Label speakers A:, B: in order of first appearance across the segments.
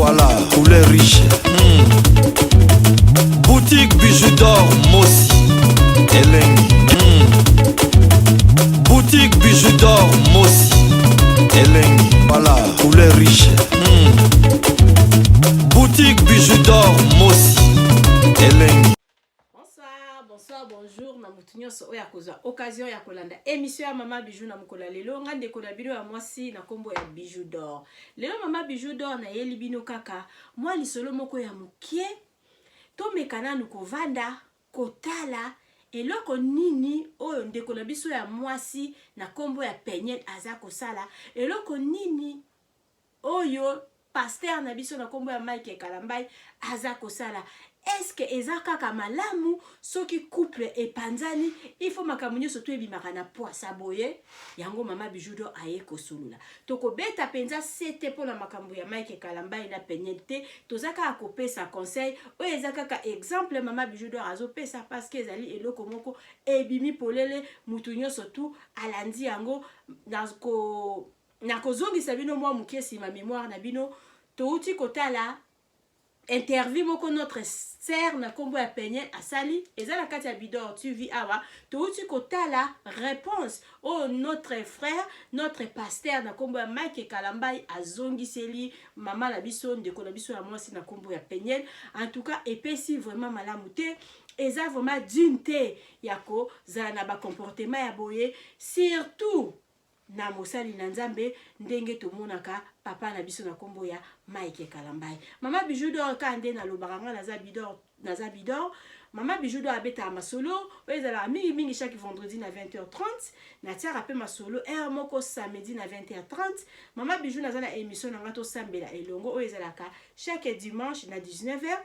A: Voilà, poulet riche. Boutique bijoux d'or, Mossi, Elengi. Boutique bijoux d'or, Mossi, Elengi. Voilà, poulet riche. Boutique bijoux d'or, Mossi, Elengi.
B: Bonsoir, bonjour, na mutunyoso oya kozwa occasion ya kolanda émission ya Mama Bijou na mukola lelo nga ndeko na bino ya mwasi na kombo ya Bijou d'or. Lelo Mama Bijou d'or na yeli bino kaka mwa lisolo moko ya mukie to mekana nuko vanda kotala eloko nini oyo ndeko na biso ya mwasi na kombo ya Penyel aza kosala eloko nini oyo pasteur na biso na kombo ya Mike Kalambai aza kosala. Est-ce que eza kaka malamu soki couple epanzani il faut makambo nyonso to ebimaka na poasa boye yango Mama Bijou d'or aye kosulula toko beta penza sete pona makambo ya Mike Kalambai na Penyel te tozaka akopesa conseil oyo eza kaka exemple Mama Bijou d'or azopesa parce que ezali eloko moko ebimi polele mutu nyonso tu alandi yango nakozongisa bino mwa mukie sima mémoire na bino touti kotala interview moko notre sœur na kombo ya Penyel asali eza na kati ya Bidor TV awa touti kotala réponse au notre frère notre pasteur na kombo ya Mike Kalambai azongiseli mama na biso ndeko na biso ya mwasi na kombo ya Penyel. En tout cas epesi vraiment malamu te eza vraiment dignité yako zala na ba comportement ya boye surtout na mosali na nzambe ndenge tomonaka papa na biso na kombo ya Mike Kalambai. Mama Bijou d'or kande na lobaranga naza bidor Mama Bijou d'or abeta masolo ezala mingi chaque vendredi na 20h30 na tiara pe masolo heure moko samedi na 20h30. Mama Bijou naza na émission na ngato sambela elongo ezalaka chaque dimanche na 19h.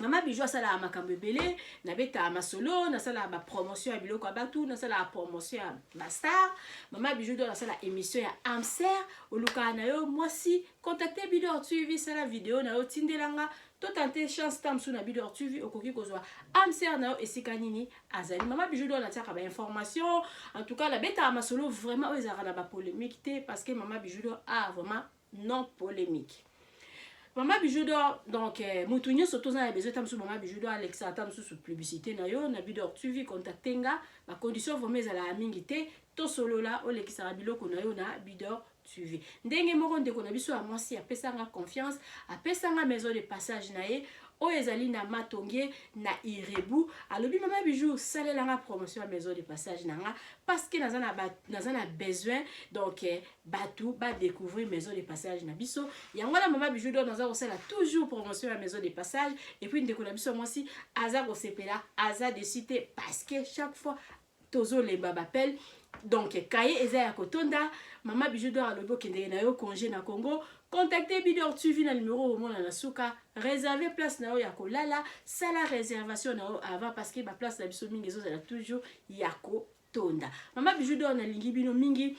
B: Mama Bijou asala makambo ebele na beta masolo na sala ba promotion ya biloko abatu na sala promotion ya Bastar. Mama Bijou d'or asala émission ya Amser oluka na yo mwasi contacter Bidor TV sala vidéo na yo tindelanga to tenter chance tamsu na Bidor TV okoki kozwa Amser na yo esika nini azali. Mama Bijou d'or na tiaka ba information en tout cas la beta masolo vraiment ezara na ba polémique te parce que Mama Bijou d'or a vraiment non polémique. Mama Bijou d'or donc mutunyo soto za na besoin tamsu Mama Bijou d'or Alexa tamsu sur publicité na yo na Bidor TV contactenga ba condition vraiment ezala mingi te to solo la olekisa biloko na yo na Bidor TV. Ndenge moko ndeko na biso ya mwasi apesanga confiance apesanga maison de passage na ye oyo ezali na Matonge na Irebu alobi Mama Bijou salelanga promotion ya maison de passage nanga parce que naza na besoin donc batu ba découvrir maison de passage na biso yango na Mama Bijou d'or naza kosala toujours promotion ya maison de passage et puis ndeko na biso mwasi aza kosepela aza de cité parce que chaque fois tozo lemba bapel donc kaye eza ya kotonda Mama Bijou d'or alobi okende na yo congé na Congo contactez Bidor TV na numéro au mona na suka réserver place na yo ya kolala sala réservation na yo avant parce que ba place na biso mingi ezozala toujours ya kotonda. Mama Bijou d'or na lingi bino mingi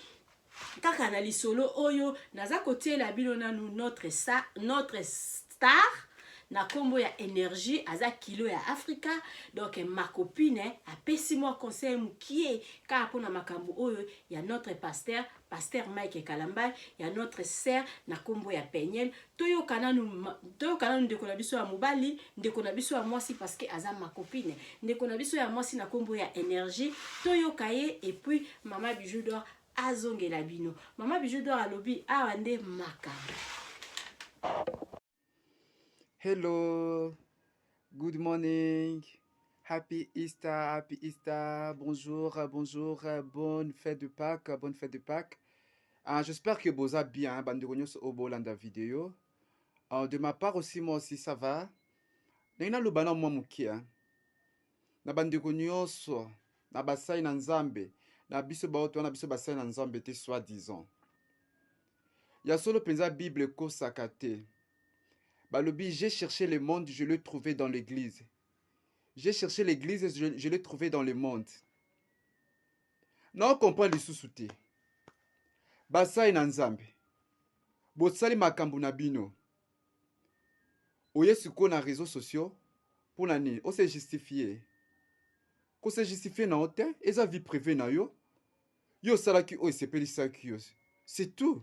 B: kaka na lisolo oyo naza kotiela bino nanu notre star na kombo ya énergie aza kilo ya Afrika donc ma copine apesi moi conseil mukie ka pona makambo oyo ya notre pasteur Mike Kalambai ya notre sœur na kombo ya Penyel toyo kananu ndeko na biso ya mobali ndeko na biso ya mwasi parce que aza ma copine ndeko na biso ya mwasi na kombo ya énergie toyo kaye et puis Mama Bijou d'or azongela bino. Mama Bijou d'or alobi awande makambo.
C: Hello, good morning, happy Easter, bonjour, bonne fête de Pâques. J'espère que vous allez bien, bandegonios au bolanda vidéo. De ma part aussi, moi aussi, ça va. Naina lubana mwa mukia. Na bandegonios, na basai na nzambe, na biso baoto na biso basai na nzambe te soi-disant. Ya solo penza Bible ko sakate. Balobi, j'ai cherché le monde, je l'ai trouvé dans l'église. J'ai cherché l'église, je l'ai trouvé dans le monde. Non, comprend les sous-soutés. Basai na nzambe. Botsali makambu na bino. Oye suko na réseaux sociaux. Pour nani, on s'est justifié. Qu'on s'est justifié na hôtel, et sa vie privée na yo. Yo salaki o sepeli saki yo. C'est tout.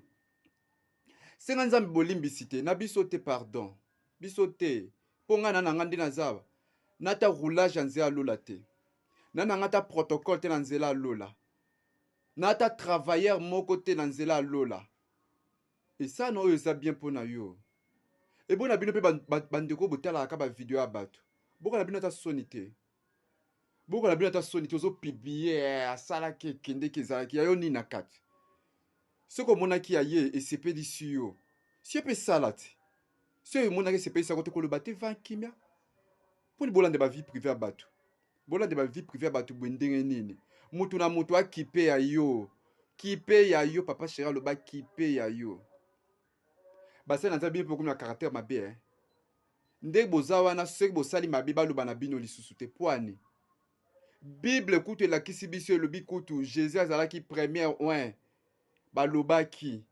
C: senga nzambe bolimbisi te na biso te pardon biso te mpo ngai na nanga nde naza nata roulage ya nzela alola te na nanga ta protocole te na nzela alola nata travailleur moko te na nzela alola esana oyo eza bien mpo na yo ebona bino mpe bandeko botalaka bavideo ya bato bokola bino ata soni te bokola bino ata soni te ozopiblie asalaki ekendeki ezalaki ya yo nini na kati soki omonaki ya ye esepelisi yo si yo mpe esala te si oyo emonaki esepelisi yango te koloba te va kimia mponi bolande bavie prive ya bato bolande bavie prive ya bato boye ndenge nini mutu na mutu akipe ya yo kipe ya yo papa sheri aloba kipe ya yo basali na nzambe bino mpe komi na caractère mabe nde boza wana soki bosali mabe baloba na bino lisusu te pwani bible kutu elakisi biso elobi kutu jésus azalaki première oin balobaki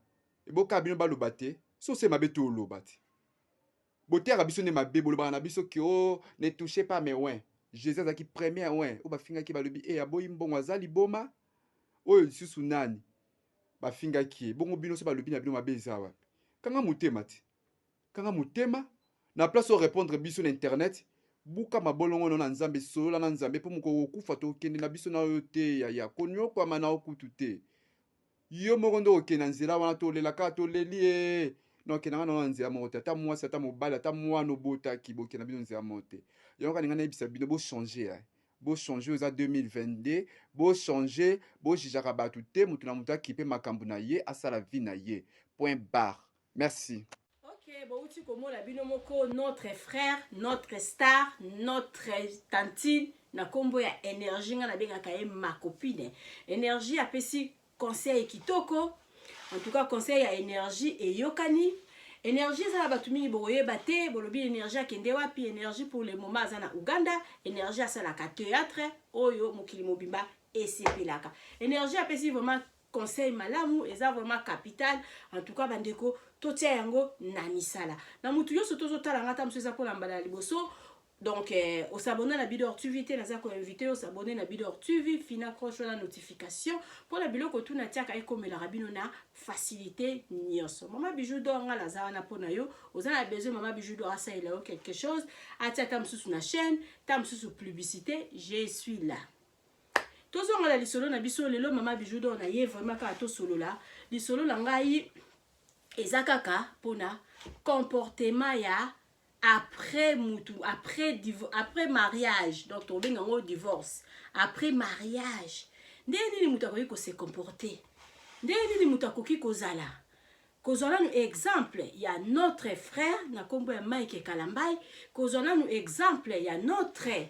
C: eboka bino baloba te so se mabe te oloba te botiaka biso nde mabe bolobaka na biso ki o ne touche pas mes oin jésus azalaki première oin oyo bafingaki balobi e aboyi mbongo aza liboma oyo lisusu nani bafingaki ye bongo bino so balobi na bino mabe eza wapi kanga motema te kanga motema na place o répondre biso na internet buka mabolongo na nzambe solola na nzambe mpo moko okufa tokende na biso na oyo te ya konyokwama na okutu te yo moko nde okende na nzela wana tolelaka toleli e nokendanga na nzela moko te ata mwasi ata mobali ata mwana obotaki bokende na bino nzela moko te yango kaninga nayebisa bino bochange bochange eza 2022 bochange bojijaka bato te motu na motu akipe makambo na ye asala vie na ye point barre merci.
B: Bouti komo la bino moko notre frère, notre star, notre tantine na kombo ya énergie nga na benga kaye ma copine. Énergie apesi conseil kitoko. En tout cas conseil ya énergie et yokani. Énergie ça la batu mingi boye bate bolobi énergie akende wapi énergie pour le moment za na Uganda, énergie asala ka théâtre oyo mokili mobimba esepelaka. Énergie apesi vraiment conseil malamu eza vraiment capital en tout cas bandeko totia yango na misala na mutu yo soto zotala ngata mseza ko lambala liboso donc au s'abonner na Bidor TV te naza ko inviter au s'abonner na Bidor TV fina croche la notification pour la biloko tu na tiaka ekomela rabino na facilité nyonso mama bijou do nga la za na pona yo ozana besoin mama bijou do asa ila o quelque chose atia tamsusu na chaîne tamsusu publicité je suis là. Tozonga la lisolo na biso lelo mama bijou do na ye vraiment ka to solo la lisolo la ngai ezakaka pona comportement ya après mutu après mariage donc to benga ngo divorce après mariage ndeni ni mutu akoki ko se comporter ndeni ni mutu akoki kozala nu exemple ya notre frère na kombo ya Mike Kalambai kozala nu exemple ya notre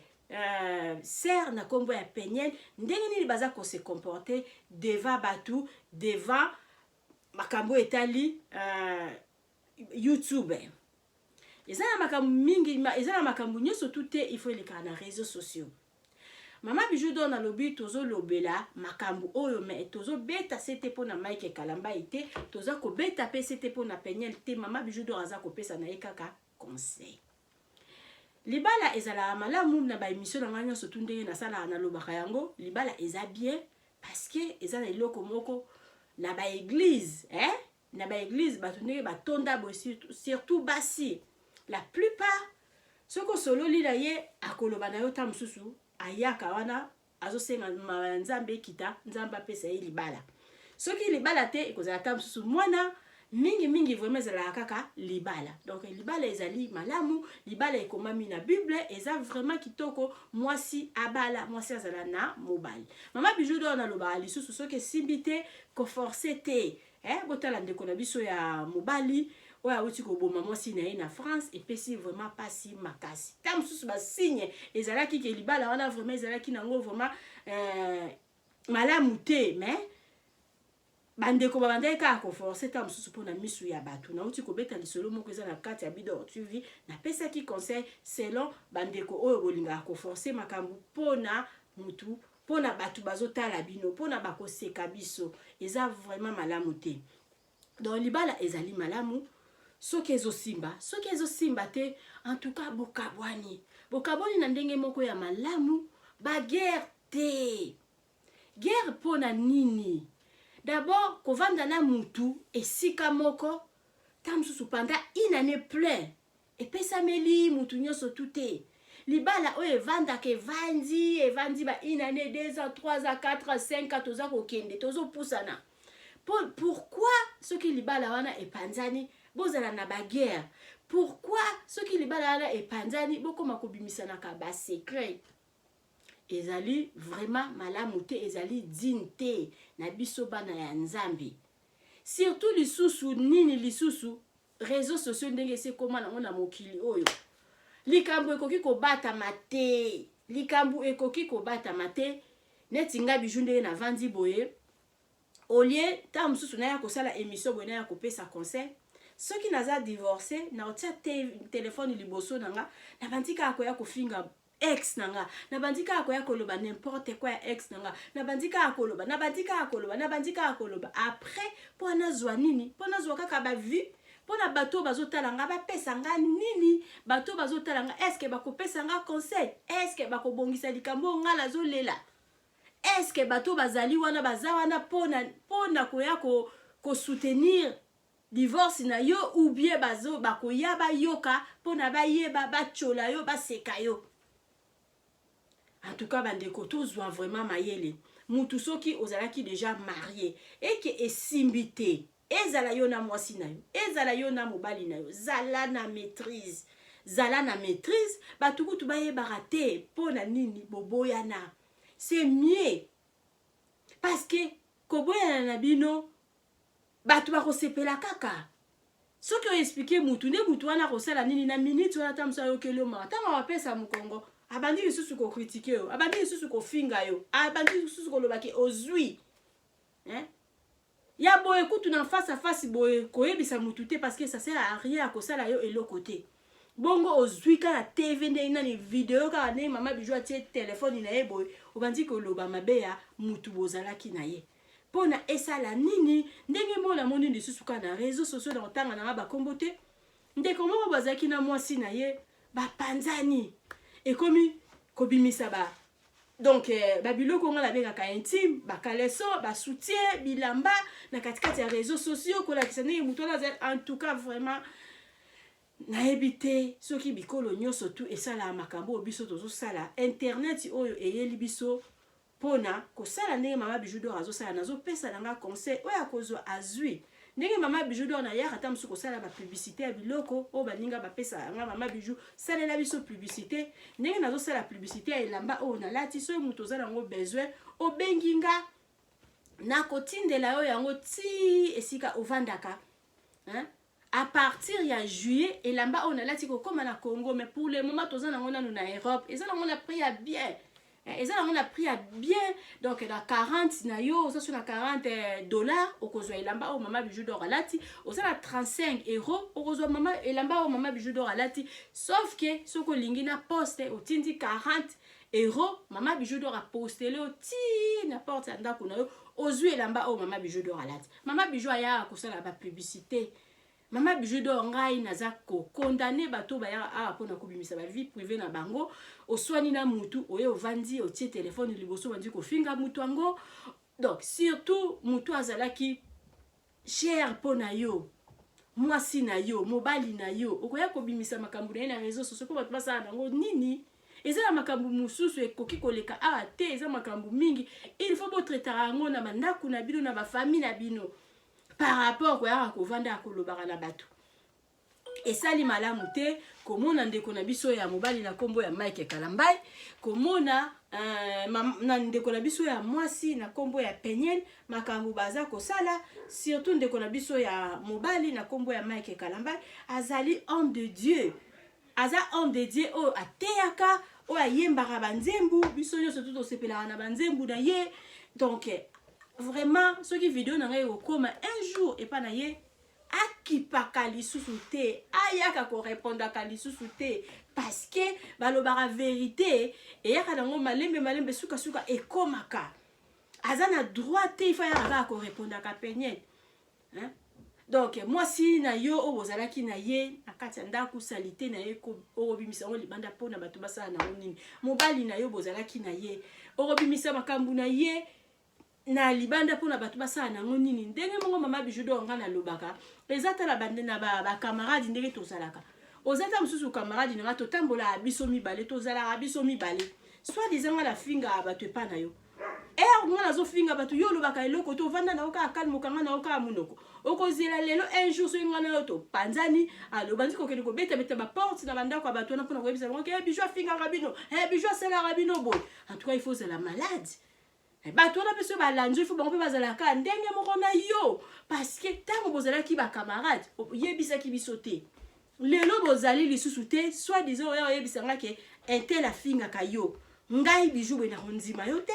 B: sœur na kombo ya Penyel ndenge nini baza ko se comporter devant batu devant makambo etali YouTube ezana makambo mingi ezana makambo nyoso tout il faut les na réseaux sociaux mama bijou do na lobi tozo lobela makambo oyo me tozo beta c'était pour na Mike Kalamba ite toza ko beta pe c'était pour na Penyel te mama bijou do aza ko pesa na ekaka conseil libala ezala malamu na ba émission na nganya surtout ndenge na sala na lobaka yango libala eza bien parce que eza na iloko moko na ba église na ba église bato ndenge batonda bo surtout basi la plupart soko solo lila ye akoloba na yo ta mususu ayaka wana azosenga nzambe kita nzambe apesa ye libala soki libala te ekozala ta mususu mwana mingi vraiment ezala kaka libala donc libala ezali malamu libala ekomami na bible eza vraiment kitoko mwasi abala mwasi azala na mobali mama bijou do na loba lisusu soki simbite ko forcer te botala ndeko na biso ya mobali oya uti ko boma mwasi na ye na France et pesi vraiment pas si makasi tam susu ba signe ezalaki ke libala wana vraiment ezalaki nango vraiment malamu te mais bandeko babandeka ko forcer tam susu pona misu ya batu na uti ko beta lisolo moko eza na kati ya Bidor TV na pesa ki conseil selon bandeko oyo bolinga ko forcer makambu pona mutu pona batu bazotala bino pona bakoseka biso eza vraiment malamu te donc libala ezali malamu soki ezosimba te en tout cas bokabwani na ndenge moko ya malamu ba guerre te guerre pona nini d'abord kovanda na mutu esika moko tamsusu pendant une année plein epesameli mutu nyonso tute libala oyo evandaka evandi ba une année 2 ans 3 ans 4 ans 5 ans toza kokende tozopusana. Pourquoi soki libala wana epanzani bozala na baguerre? Pourquoi soki libala wana epanzani bokoma kobimisanaka ba secret? Ezali vraiment malamu te, ezali digne te na biso bana ya Nzambe. Surtout lisusu nini lisusu réseaux sociaux ndenge se koma nango na mokili oyo. Likambo ekoki kobatama te. Likambo ekoki kobatama te. Neti nga biju ndenge na vandi boye. Olie ta mususu na ya kosala émission boye na ya kopesa conseil. Soki naza divorcé na otia téléphone liboso nanga na bandika akoya kofinga ex nanga na bandika akoya koloba n'importe quoi ex nanga na bandika akoloba na bandika akoloba après pona zwa nini pona zwa kaka ba vie pona bato bazotala nga bapesa nga nini bato bazotala nga est-ce que bakopesa nga conseil est-ce que bakobongisa likambo nga lazolela est-ce que bato bazali wana baza wana pona koya ko soutenir divorce na yo ou bien bazo bakoya bayoka pona bayeba bachola yo baseka yo. En tout cas bandeko tozwa vraiment mayele mutu soki ozalaki déjà marié et que esimbité ezala yo na mwasi na yo ezala yo na mobali na yo zala na maîtrise batukutu bayebaka te pona nini boboyana. C'est mieux parce que koboyana na bino batu bakosepela kaka soki oexplike mutu nde mutu wana kosala nini na minute wana tamusa yokeli oma tanga wapesa mokongo abandi lisusu kokritike yo abandi lisusu kofinga yo abandi lisusu kolobaki ozwi ya boye kutu na face à face boye koyebisa mutu te parce que ça sert à rien akosala yo eloko te bongo ozwi kaka TV nde nani video kaka ne mama biju atie telefone na ye boye obandi koloba mabe ya mutu bozalaki na ye pona esala nini ndenge mona moni lisusu kaka na réseaux sociaux na otanga na bakombo te ndeko moko bazalaki na mwasi na ye bapanzani ekomi kobimisa ba donc babiloko nga labengaka intime bakaleso basoutien bilamba na katikati ya réseaux sociaux kolakisa ndenge mutu wana en tout cas vraiment nayebi te soki bikolo nyonso tu esala makambo oyo biso tozosala internet oyo eyeli biso pona kosala ndenge mama Bijou d'Or azosala nazopesa nanga conseil oyo akozwa azwi ndenge mama Bijou d'Or na yaka ta musu kosala ba publicité ya biloko oyo baninga bapesa nga mama Bijou salela biso publicité ndenge nazosala publicité ya elamba oyo nalati soki mutu ozala yango besoin obengi nga nakotindela yo yango ti esika ovandaka à partir ya juillet elamba oyo nalati kokoma na Congo mais pour le moment toza nango nanu na Europe eza nango na prix ya bien on a pris à bien donc na 40 na yo ça sur na 40 dollars okozwa elamba o mama Bijou d'Or alati oza na 35 euros okozwa mama elamba o mama Bijou d'Or alati sauf que soko lingi na poste otindi 40 euros mama Bijou d'Or a postele oti na porte ndako na yo ozwi elamba o mama Bijou d'Or alati mama Bijou aya kosala ba publicité mama Bijou d'Or ngai naza ko condamné bato baya a pona kobimisa ba vie privée na bango oswani na mutu oyo vandi otie téléphone liboso bandi ko finga mutu ango donc surtout mutu azalaki cher pona yo mwasi na yo mobali na yo okoya kobimisa makambu na réseaux sociaux ko bato basala nango nini ezala makambu mususu ekoki koleka a te ezala makambu mingi il faut botraiter yango na bandako na bino na ba famille na bino par rapport à kovanda akolobaka na bato esali malamu te komona ndeko na biso ya mobali na kombo ya Mike Kalambai komona na ndeko na biso ya mwasi na kombo ya Penyel makambu baza kosala surtout ndeko na biso ya mobali na kombo ya Mike Kalambai azali homme de Dieu aza homme de Dieu o ateyaka o ayembaka banzembu biso nyonso tout osepelaka na banzembu na ye donc vraiment ce qui vidéo na ngai okoma un jour et pas na ye akipaka lisusu te ayaka ko répondre ka lisusu te parce que balobaka vérité et yaka nango malembe suka ekomaka aza na droit te il faut yaka ko répondre ka Penyel donc moi si na yo o bozalaki na ye akati ndako salité na ye ko obimisa ngo libanda pona bato basala na nini mobali na yo bozalaki na ye o obimisa makambu na ye na libanda pour na batu basala nango nini ndenge mongo mama bijou do nga na lobaka ezata la bande na ba camarade ndenge tozalaka ozata mususu camarade nga totambola biso mibale tozala biso mibale soit disant la finga batu epa na yo nga nazo finga batu yo lobaka eloko to vanda na oka kalmo kanga na oka munoko okozela lelo un jour so nga na yo to panzani aloba ndiko kende ko beta ba porte na banda ko batu na pona ko ebisa ngo bijou finga rabino bijou sala rabino boy en tout cas il faut se la malade bato na biso balanzo il faut bango pe bazalaka ndenge moko na yo parce que tango bozalaki ba camarade yebisaki biso te lelo bozali lisusu te soit disant oyo yebisanga ke intel afingaka yo ngai bijou bwe na kondima yo te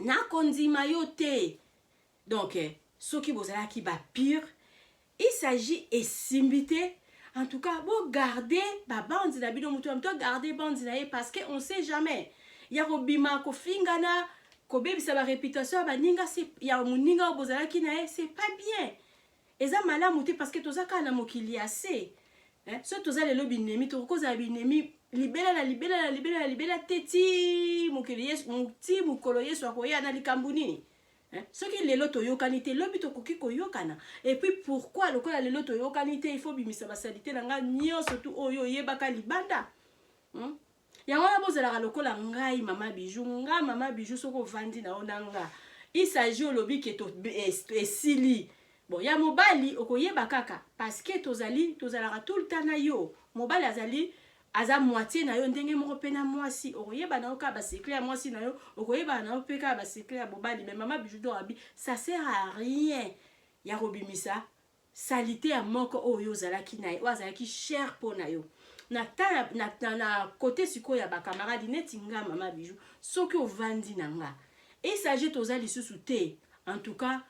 B: na kondima yo te donc soki bozalaki ba pire il s'agit esimbité en tout cas bo garder ba bandi na bino mutu amto garder bandi na ye parce que on sait jamais ya robima ko fingana ko bebisa ba réputation ba ninga c'est ya muninga bozalaki na ye c'est pas bien eza malamu te parce que tozaka na mokili assez so tozale lo binemi to koza binemi libela teti mokili yesu muti mukolo yesu akoya na likambu nini soki lelo toyokani te lobi tokoki koyokana et puis pourquoi lokola lelo toyokani te il faut bimisa basalite na nga nyonso tu oyo yebaka libanda yango na bozalaka lokola ngai mama bijou nga mama bijou soko vandi na onanga il s'agit olobi ke to esili bon ya mobali okoyeba kaka parce que tozalaka tout le temps na yo mobali azali aza moitié na yo ndenge moko pe na mwasi okoyeba na oka ba secret ya mwasi na yo okoyeba na opeka ba secret ya mobali mais mama bijou do abi ça sert à rien ya robimisa salite ya moko oyo zalaki na yo azalaki cher po na yo na côté siko ya ba camarade neti nga mama bijou soki ovandi na nga il s'agit tozali susu te en tout cas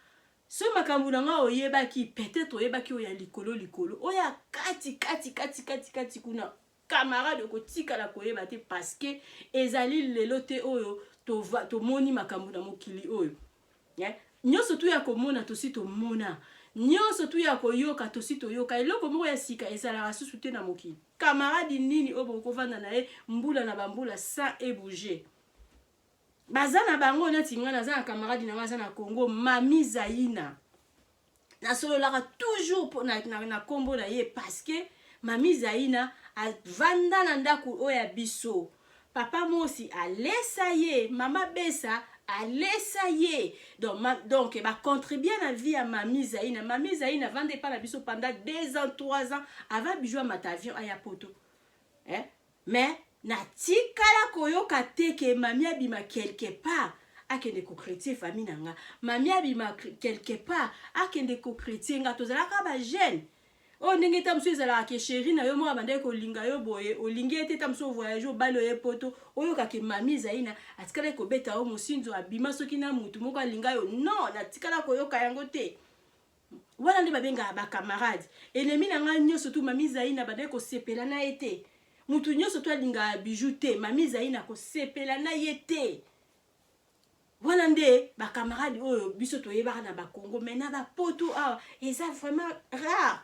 B: so makambu na nga oyebaki peut-être oyebaki oya likolo oya kati kuna camarade okotikala koyeba te parce que ezali lelo te oyo tomoni makambu na mokili oyo nyonso tu ya komona tosi tomona nyonso tu ya koyoka tosi toyoka eloko moko ya sika ezalaka susu te na mokili camarade nini oyo bokovanda na ye mbula na bambula sans ebouger baza na bango neti nga naza na camarade na nga aza na Congo Mami Zaina nasololaka toujours na kombo na ye parce que Mami Zaina avanda na ndako oyo ya biso papa mosi alesa ye mama besa alesa ye donc ba contribuer na vie ya Mami Zaina vande pa na biso pendant 2 ans 3 ans avant bijou matavion aya poto mais na tikala koyoka teke mami abima quelque part akende ko chrétien famille nanga mami abima quelque part akende ko chrétien nga tozalaka ba jeune o ndenge tamso ezala ke chéri na yo mo abande ko linga yo boye olingi ete tamso voyage balo ye poto oyoka ke Mami Zaina atikala ko beta o mosinzo abima soki na mutu moko alinga yo non na tikala koyoka yango te wana ndi babenga ba camarade ennemi nanga nyoso tu Mami Zaina bade ko sepela na ete mutu nyonso to alinga bijou te Mami Zaina ko sepela na yete wana nde ba camarade oyo biso toyebaka na ba Congo mais na ba poto eza vraiment rare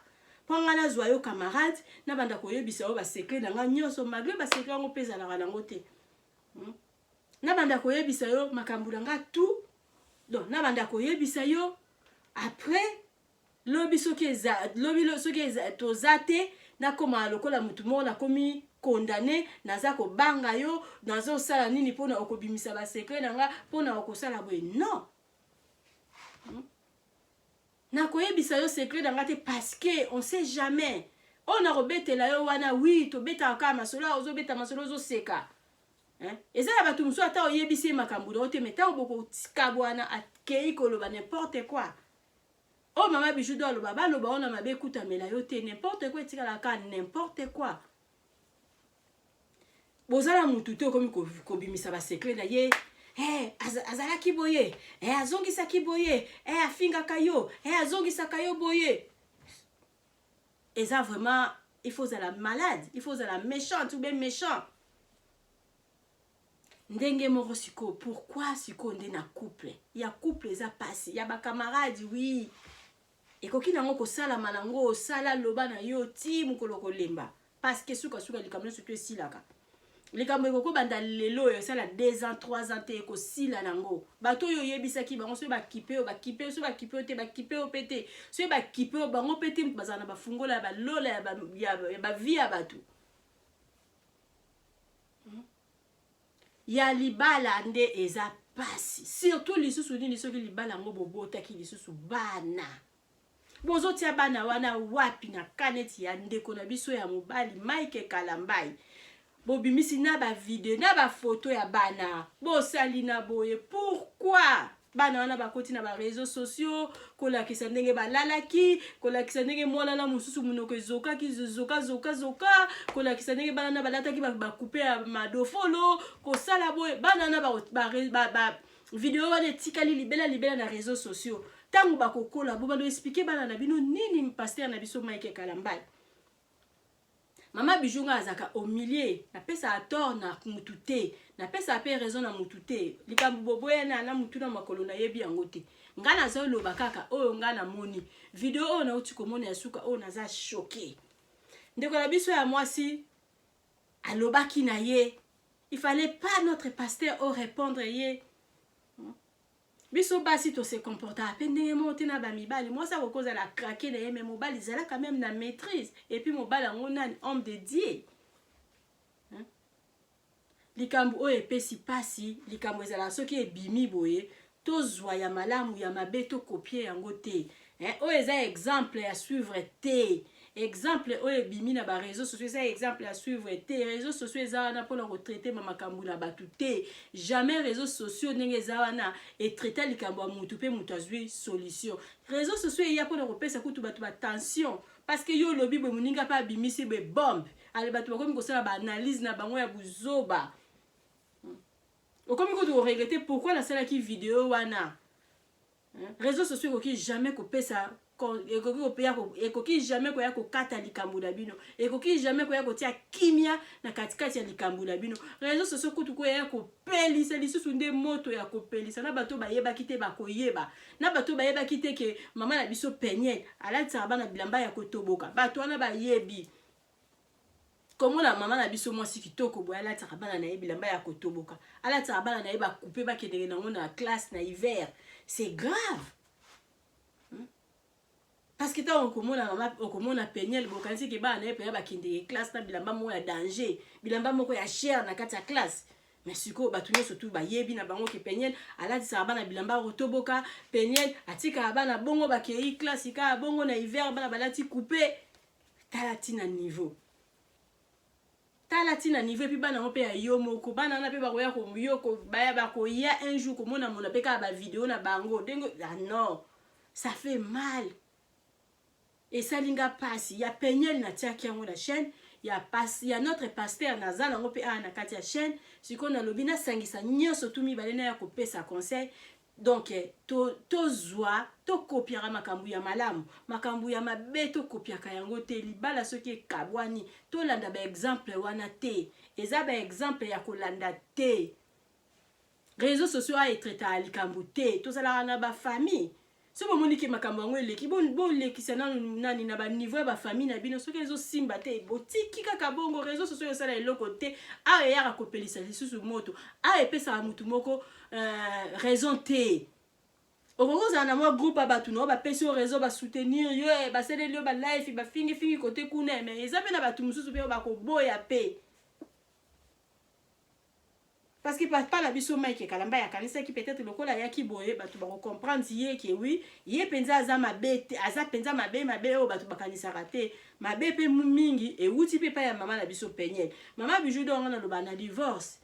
B: panga na zwa yo camarade na banda koyebisa yo ba secret na nga nyonso malgré ba secret ngo pesa na rango te na banda koyebisa yo makambu na nga tout donc na banda koyebisa yo après lobi soki tozate na koma lokola mutu mo na komi condamné naza ko banga yo nazo sala nini pona okobimisa ba secret na nga pona okosala boye non na koyebisa yo secret na nga te parce que on sait jamais on a robetela yo wana oui to beta ka masolo ozo beta masolo ozo seka ezala batu muso ata oyebisi makambu do te meta oboko tikabwana akei koloba n'importe quoi oh mama bijou do loba ba loba ona mabe kuta mela yo te n'importe quoi tikala ka n'importe quoi bozala mutu te komi kobimisa ba secret na ye azalaki boye azongisaki boye afingaka yo azongisaka yo boye eza vraiment il faut la malade il faut la méchante ou bien méchant ndenge moko siko pourquoi siko nde na couple ya couple eza passé ya ba camarade oui ekoki nango kosala manango osala loba na yo ti mukolo kolemba parce que suka likamna surtout silaka likambo ekoko banda lelo oyo esala 2 ans 3 ans te ekosila nango bato oyo oyebisaki bango soki bakipe oyo bakipe soki bakipe oyo te bakipe oyo mpe te soki bakipe oyo bango mpe te bazala na bafungola ya balola ya bavie ya bato ya libala nde eza pasi surtout lisusu nini soki libala yango bobotaki lisusu bana bozotia bana wana wapi na kaneti ya ndeko na biso ya mobali Mike Kalambai bobimisi na ba video na ba photo ya bana bosali na boye pourquoi bana wana bakoti na ba réseaux sociaux kolakisa ndenge balalaki kolakisa ndenge mwana na mususu munoko ezokaki zoka kolakisa ndenge bana na balataki bakupe ya madofolo kosala boye bana na ba video wana etikali libela na réseaux sociaux tango bakokola bo bando expliquer bana na bino nini pasteur na biso Mike Kalambai Mama Bijunga azaka au milieu, na pesa a tort na mutute, na pesa a pe raison na mutute. Likambo boboye na mutu na makolo na yebi yango te. Nga na zo loba kaka oyo nga na moni. Video oyo na uti komona ya suka oyo naza choqué. Ndeko na biso ya mwasi alobaki na ye. Il fallait pas notre pasteur au répondre ye. Biso basi to se comporta à peine ndenge monte na ba mibali moi ça cause la craquer na mais mobali zala quand même na maîtrise et puis mobali on a homme de Dieu likambo oyo epesi pasi likambo ezala soki ebimi boye tozwa ya malamu ya mabe to copier yango te oyo eza exemple ya suivre te exemple oyo ebimi na ba réseaux sociaux eza exemple à suivre te réseaux sociaux eza wana mpona kotraite makambo na bato te jamais réseaux sociaux ndenge eza wana etraite likambo ya mutu mpe mutu azwi solution réseaux sociaux eya mpona kopesa kutu bato batension parce que yo lobi bwe moninga mpe abimisi bwe bombe ale bato bakomi kosala baanalyse na bango ya buzoba okomi kutu koregrete pourquoi nasalaki video wana réseaux sociaux ekoki jamais kopesa ekoki jamais koya kokata likambo na bino ekoki jamais koya kotia kimia na katikati ya likambo na bino réseaux sociaux kutu koya kopelisa lisusu nde moto ya kopelisa na bato bayebaki te bakoyeba na bato bayebaki te ke mama na biso Peniel alatisa bana bilamba ya kotoboka bato wana bayebi komona mama na biso mwasi kitoko boya alatisa bana na ye bilamba ya kotoboka alatisa bana na ye bakupe bakendenge nango na classe na hiver c'est grave parce que tant okomona Peniel bokanisi ke bana ye pe bakende classe na bilamba mo ya danger bilamba moko ya cher na kati ya classe mais siko batu nyonso tu bayebi na bango ke Peniel alatisa bana bilamba rotoboka Peniel atika bana bongo bakei classe ka bongo na hiver bana balati couper talatina niveau puis bana mo pe ya yo moko bana na pe bakoya ko yoko baya bakoya un jour komona mona pe ka ba vidéo na bango dengo ah non ça fait mal. Et ça linga passe, il y a Peniel na tia qui na chaîne, il y a notre pasteur Nazal na ngope na kati ya chaîne, siko na lobina sangisa nyonso tumi balena ya kopesa conseil. Donc to zwa to kopiara makambu ya malamu, makambu ya mabe to kopiaka yango te libala soki kabwani, to landa ba exemple wana te. Eza ba exemple ya kolanda te. Réseaux sociaux a etreta alikambu te, to sala na ba famille. Si vous voulez que makambo yango eleki bon lekisa nani na ba niveau ba famille na bino soki ezo simba te botiki kaka bongo réseaux sociaux esala eloko te a ya kopelisa lisusu moto a epesa mutu moko raison te okoza na moi groupe abatu no ba pesi au réseau ba soutenir yo ba sele yo ba life ba fingi côté kuna mais ezape na batu mususu pe ba ko boya pe parce que pas la biso Mike Kalambai ya kanisa qui peut-être lokola ya ki boye batu ba comprendre yé que oui yé penza aza mabe aza penza mabe o batu bakanisa raté mabe pe mingi et wuti pe pa ya mama la biso Peniel mama biju do ngana loba na divorce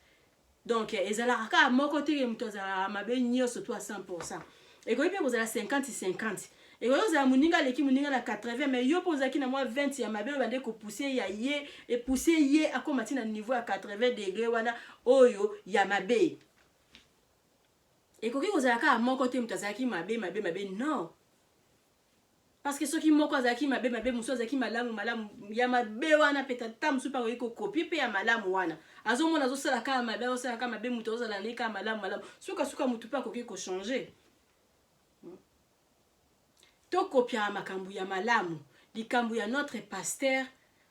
B: donc ezala ka moko te muto za mabe nyoso to à 100% et ko pe kozala 50-50 et vous avez muninga leki muninga na 80 mais yo pozaki na moi 20 ya mabe bande ko pousser ya ye et pousser ye akomati na niveau à 80 degrés wana oyo ya mabe et koki kozala ka moko te mutazaki mabe non parce que ceux qui moko zaki mabe muso zaki malamu ya mabe wana peut-être musu pa ko copie pe ya malamu wana azomona zosala ka mabe muto ozala leka malamu suka mutu pa koki ko changer to kopia makambu ya malamu likambu ya notre pasteur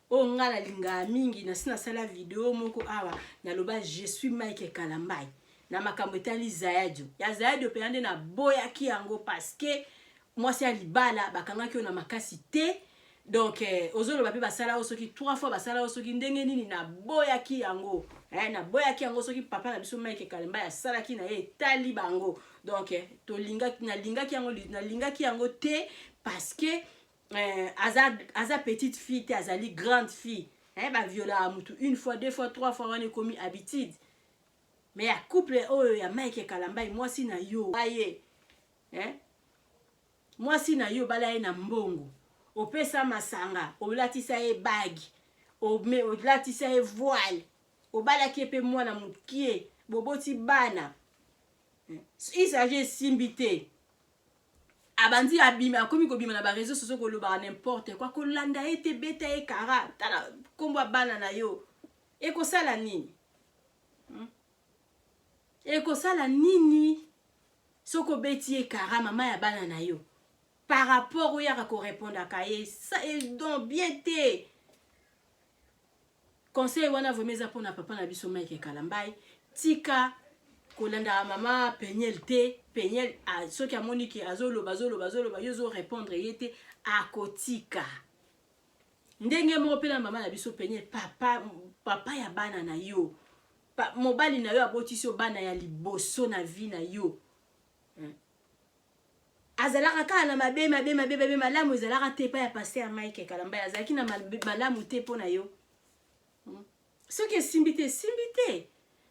B: o ngala linga mingi na sina sala video moko awa na loba je suis Mike Kalambai na makambo etali Zayadio ya Zayadio pe ande na boya ki yango parce que moi c'est libala bakanga ki na makasi te donc ozolo ba pe basala osoki 3 fois basala osoki ndenge nini na boya ki yango na boya ki yango soki papa na biso Mike Kalambai asala ki na ye etali bango donc to linga na linga ki yango te parce que aza petite fille te azali grande fille ba viola amutu une fois, 2 fois, 3 fois on est commis habitude mais ya couple oyo ya Mike Kalambai moi si na yo aye moi si na yo bala ye na mbongo opesa masanga olatisa ye bagi olatisa ye voile obala ki pe mwana mukie boboti bana il s'agit simbité abandi abima akomi ko bima na ba réseaux sociaux ko loba n'importe quoi ko landa ete beta e kara tala kombo bana na yo e ko sala nini e ko sala nini soko beti e kara mama ya bana na yo par rapport au yaka ko répondre akaye ça est donc bien te conseil wana vomeza pona papa na biso Mike Kalambai tika kolanda mama penyel te penyel a soki amoni ki azolo yozo répondre yete akotika ndenge mo pe na mama na biso penyel papa ya bana na yo mobali na yo abotisi bana ya liboso na vie na yo azalaka ka na mabe malamu ezalaka te pa ya pasteur Mike Kalambai azalaki na malamu te pona yo soki simbite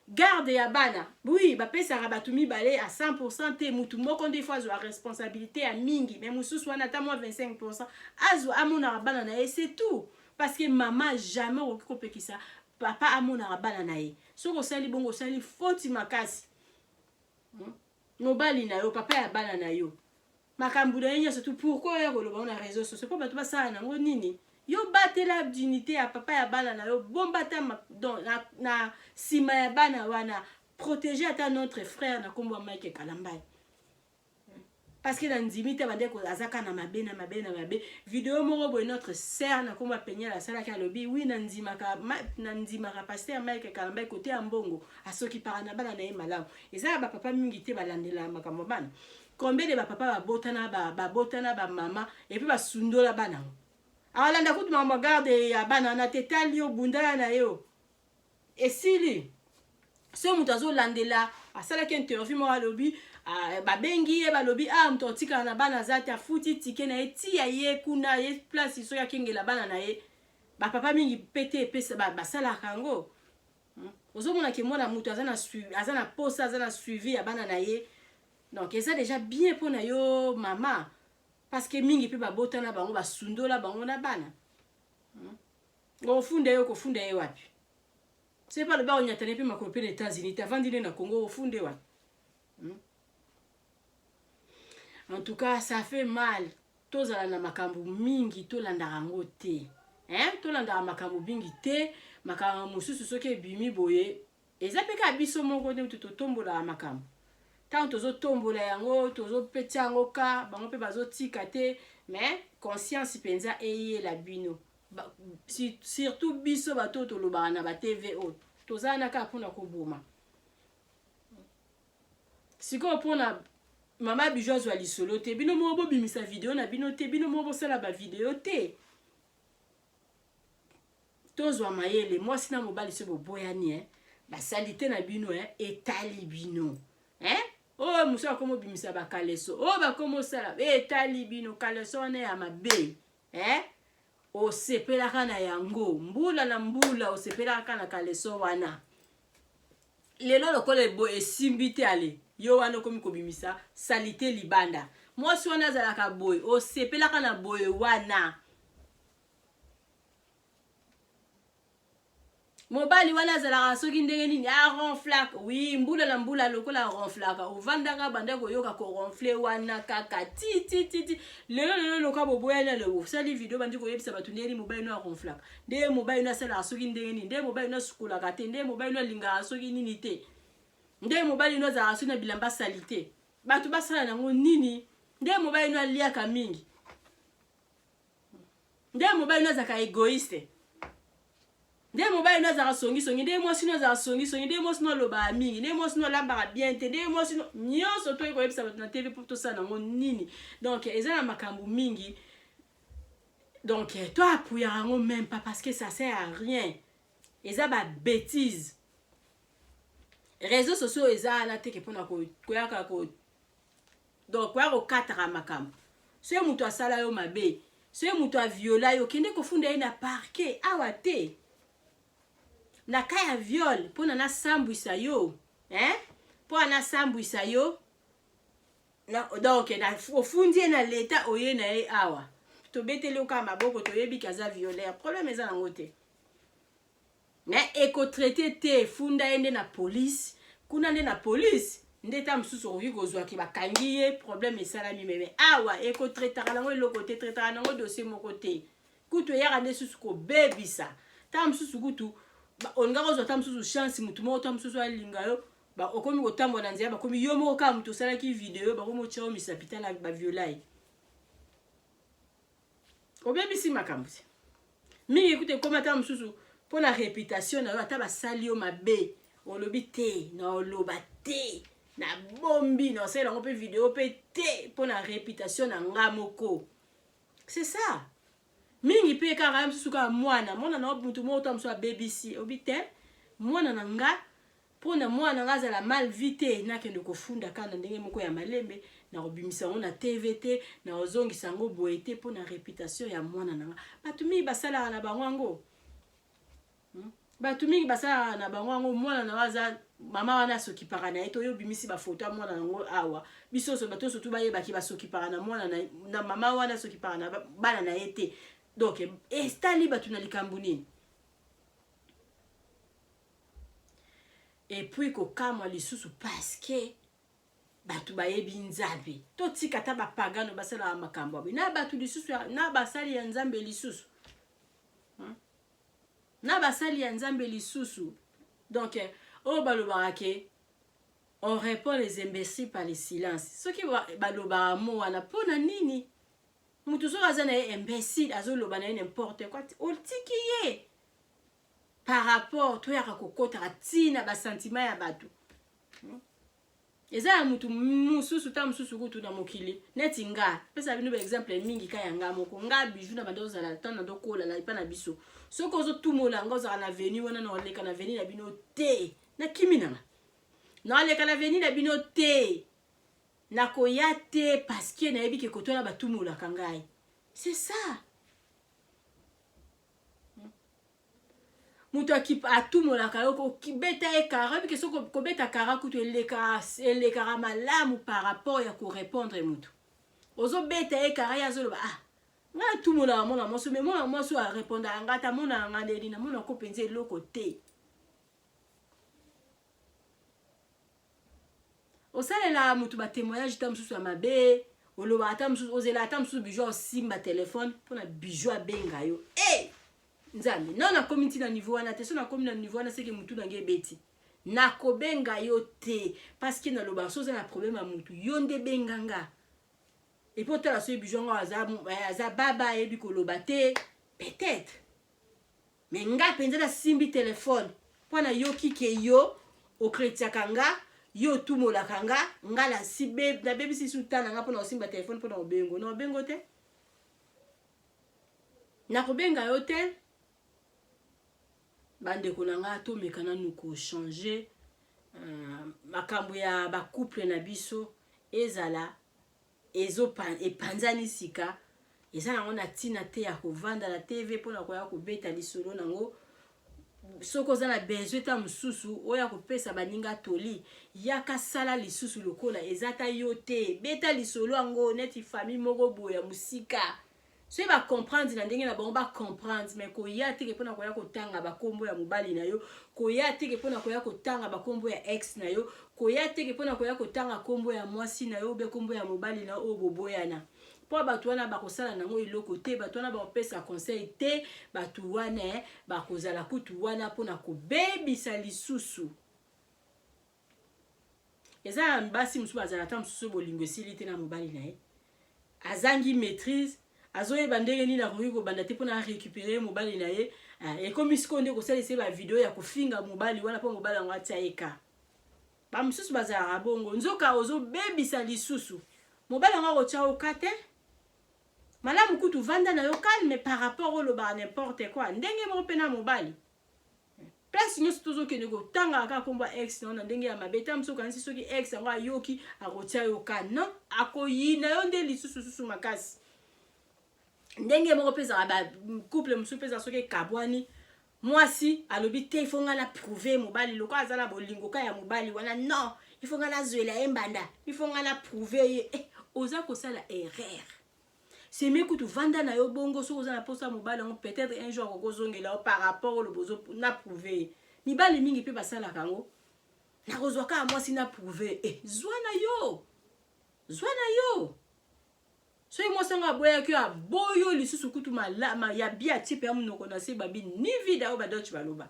B: garde ya bana oui bapesaka bato mibale à 100% te mutu moko nde fois azwa responsabilité ya mingi mais mususu wana ata moins 25% azwa amonaka bana na ye c'est tout parce que maman jamais okoki kopekisa papa amonaka bana na ye soki osali bongo osali foti makasi mobali na yo papa ya bana na yo makambo na ye nyonso tu pourquoi oya koloba na réseaux sociaux po bato basala nango nini yo batela dignité ya papa ya bana na yo bombata na sima ya bana wana protéger ata notre frère na kombo Mike Kalambai parce que na ndimi te bande ko azaka na mabe vidéo moko boy notre sœur na kombo penyela la sala ka lobi oui na ndimaka pasteur Mike Kalambai côté ya mbongo asoki para na bana na ye malamu eza ba papa mingi te balandela makambo bana combien de ba papa babotana ba mama et puis basundola bana alanda kutu mama garde ya bana na tetali yo bundala na yo esili so mutu azolandela asalaki interview mo alobi babengi ye balobi mutu otikala na bana zate afuti tike na ye ti ya ye kuna ye place so yakengela bana na ye bapapa mingi pete epesa basalaka yango ozomona ke mwana mutu aza na posa aza na suivi ya bana na ye donc eza déjà bien mpona yo mama parce que mingi pe babotana bango basundola bango na bana ofunda yo kofunda ye wapi c'est pas le ba onyatane pe makolo pe na États-Unis t'avandile na Congo ofunde wapi en tout cas ça fait mal tozala na makambo mingi tolandaka ngo te tolandaka makambo mingi te makambo mosusu soki ebimi boye eza pe ka biso moko te mutu totombolaka makambo tant tozotombola yango tozopetya yango ka bango mpe bazotika te mais conscience mpenza eyela bino surtout biso bato tolobaka na batv oyo tozala na kaka mpona koboma sikoyo mpona mama bijo azwa lisolo te bino moko bobimisa video na bino te bino moko bosala bavideo te tozwa mayele mwasi na mobali so boboyani basali te na bino etali bino oh muso akomo bimisa bakaleso oh bakomo sala etali bino kaleso wana ya mabe osepelaka na yango mbula na mbula osepelaka na kaleso wana lelo lokola ebo esimbi te ale yo wana okomi kobimisa salite libanda mwasi wana azalaka boye osepelaka na boye wana mobali wana azalaka soki ndenge nini ronflaka oui mbula na mbula lokola ronflaka ovandaka banda koyoka koronfle wana kaka ti lelo loka boboyana lelo osali video bandi koyebisa bato ndenge mobali no ronflaka nde mobali no asalaka soki ndenge nini nde mobali no asukulaka te nde mobali no alingaka soki nini te nde mobali no azalaka soki na bilamba sali te bato basala nango nini nde mobali no aliaka mingi nde mobali no azalaka egoiste nde mobali no azaka songi songi nde mwasi no azaka songi songi nde mwasi no aloba mingi nde mwasi no alambaka bien te nde mwasi no nyonso to ekoyebisa bato na tv po tosala nango nini. Donc eza na makambo mingi. Donc toi apuyaka yango même pas parce que ça sert à rien. Eza ba bêtise. Réseaux sociaux eza na teke pona koyaka ko donc koya kokataka makambo. Soki mutu asala yo mabe, soki mutu aviola yo kende kofunda ye na parquet awa te. Na kaya viol pona na sambwisa yo, pona na sambwisa yo. Na donc na ofundi na leta oye na ye awa. To beteli oka maboko to yebi kaza violeur. Problème eza nango te. Mais eko traité te funda ende na police, kuna nde na police. Ndeta msusu oki kozwa ki bakangi ye problème esalami meme awa eko traitaka nango eloko te traitaka nango dossier moko te. Kutu yaka nde susu ko bebisa. Ta msusu kutu onga kozwa ta msusu chance mutu moko ta msusu alinga yo ba okomi kotambola nzia bakomi yo moko ka mutu salaki video bakomi chao misapita la ba violai. Obebisi makambo. Mingi ekute koma ta msusu pona réputation na yo ata basali yo mabe olobi te na oloba te na bombi na osala ngo pe video pe te pona réputation na nga moko. C'est ça. Mingi pe kaka msusu ka mwana na mutu mo ta msusu BBC obi te mwana na nga pona mwana nga za la mal vite na kende kofunda kana ndenge moko ya malembe na obimisa ngo na TVT na ozongisa ngo boete pona réputation ya mwana na nga. Batumi basala na bango. Batu mingi basala na bango ngo mwana na waza mama wana soki para na eto yo bimisi ba photo mwana ngo awa biso so bato so tu baye baki basoki para na mwana na mama wana soki para na bana na ete. Donc estali batu na likambu nini. Et puis ko kamwa lisusu parce que batu bayebi nzambe to tika ta ba pagano basala makambo na batu lisusu na basali ya nzambe lisusu. Na basali ya nzambe lisusu. Donc o balobaka ke on répond les imbéciles par les silences. Ce qui balobaka mo wana pona nini mutu so azana imbécile azoloba na n'importe quoi otiki ye par rapport to yaka kokota tina ba sentiment ya batu. Eza mutu mususu ta mususu kutu na mokili neti nga pesa bino ba exemple mingi kaya nga moko nga biju na bandoza la tana dokola la ipa na biso soko zo tumola ngoza na veni wana na oleka na veni na bino te na kimina na oleka na veni na bino te na koyate parce que na yebi ke kotola batumola kangai. C'est ça. Mutu atumola kayoko kibeta ekara bike soko kobeta kara kutu eleka malamu par rapport ya ko répondre mutu ozo beta ekara ya zolo nga tumola mona moso mais mona moso a répondre ngata mona ngandeli na mona ko penze loko te osalela mutu ba témoignage tam susu mabe oloba tam susu ozela tam susu bijou simba téléphone pona bijou abenga yo nzambe non na community na niveau wana te so na community na niveau wana c'est que mutu nange beti na kobenga yo te parce que na loba so na problème a mutu yo nde benganga et pour tala so bijou aza baba yebi ko loba te peut-être mais nga penza na simbi téléphone pona yo kike yo o chrétien kanga yo tumola kanga nga la sibe na bebi si sultana nga pona simba téléphone pona obengo no bengo te na kobenga yo te bande konanga to mekana nuko changer makambo ya ba couple na biso ezala epanzani sika ezala ngona tina te ya kovanda na TV pona koya kobeta lisolo nango soko za na besoin ta mususu oya kopesa baninga toli yaka sala lisusu lokola ezata yo te beta lisolo ngo neti famille moko boya musika so ba comprendre na ndenge na bango ba comprendre mais ko ya teke pona koya kotanga ba kombo ya mobali na yo ko ya teke pona koya kotanga ba kombo ya ex na yo ko ya teke pona koya kotanga kombo ya mwasi na yo be kombo ya mobali na o boboyana po batu wana bakosala nango iloko te batu wana bakopesa conseil te batu wana bakozala kutu wana pona kobebisa lisusu eza mbasi musu bazala ta musu bolingo esili te na mobali na ye azangi maîtrise azoyeba ndenge nini akoki kobanda te mpona récupérer mobali na ye Et comme il se connaît que ça c'est ma vidéo ya kofinga mobali wana po mobali ngo atia eka ba msusu bazara bongo nzoka ozo bebisa lisusu mobali ngo rotia okate malamu kutu vanda na yo calme par rapport au loba n'importe quoi ndenge mo pena mobali place nyonso tozokende kotanga kaka komba ex na ndenge ya mabeta msusu kanisi soki ex ngo ayoki arotia yo kan non akoyina yo nde lisusu susu makasi ndenge moko pesa ba couple msusu pesa soki kabwani mwasi alobi te il faut ngala prouver mobali loko azala bolingo ka ya mobali wana non il faut ngala zwela embanda il faut ngala prouver oza kosala erreur c'est mieux que tu vanda na yo bongo so oza na posa mobali ngo peut-être un jour okozongela par rapport au bozo na prouver mibali mingi pe basala kango na kozwaka mwasi na prouver zwana yo so moi sanga boya ki aboyo lisusu kutu malama ya bia type ya munoko na se babi ni vida o badochi baloba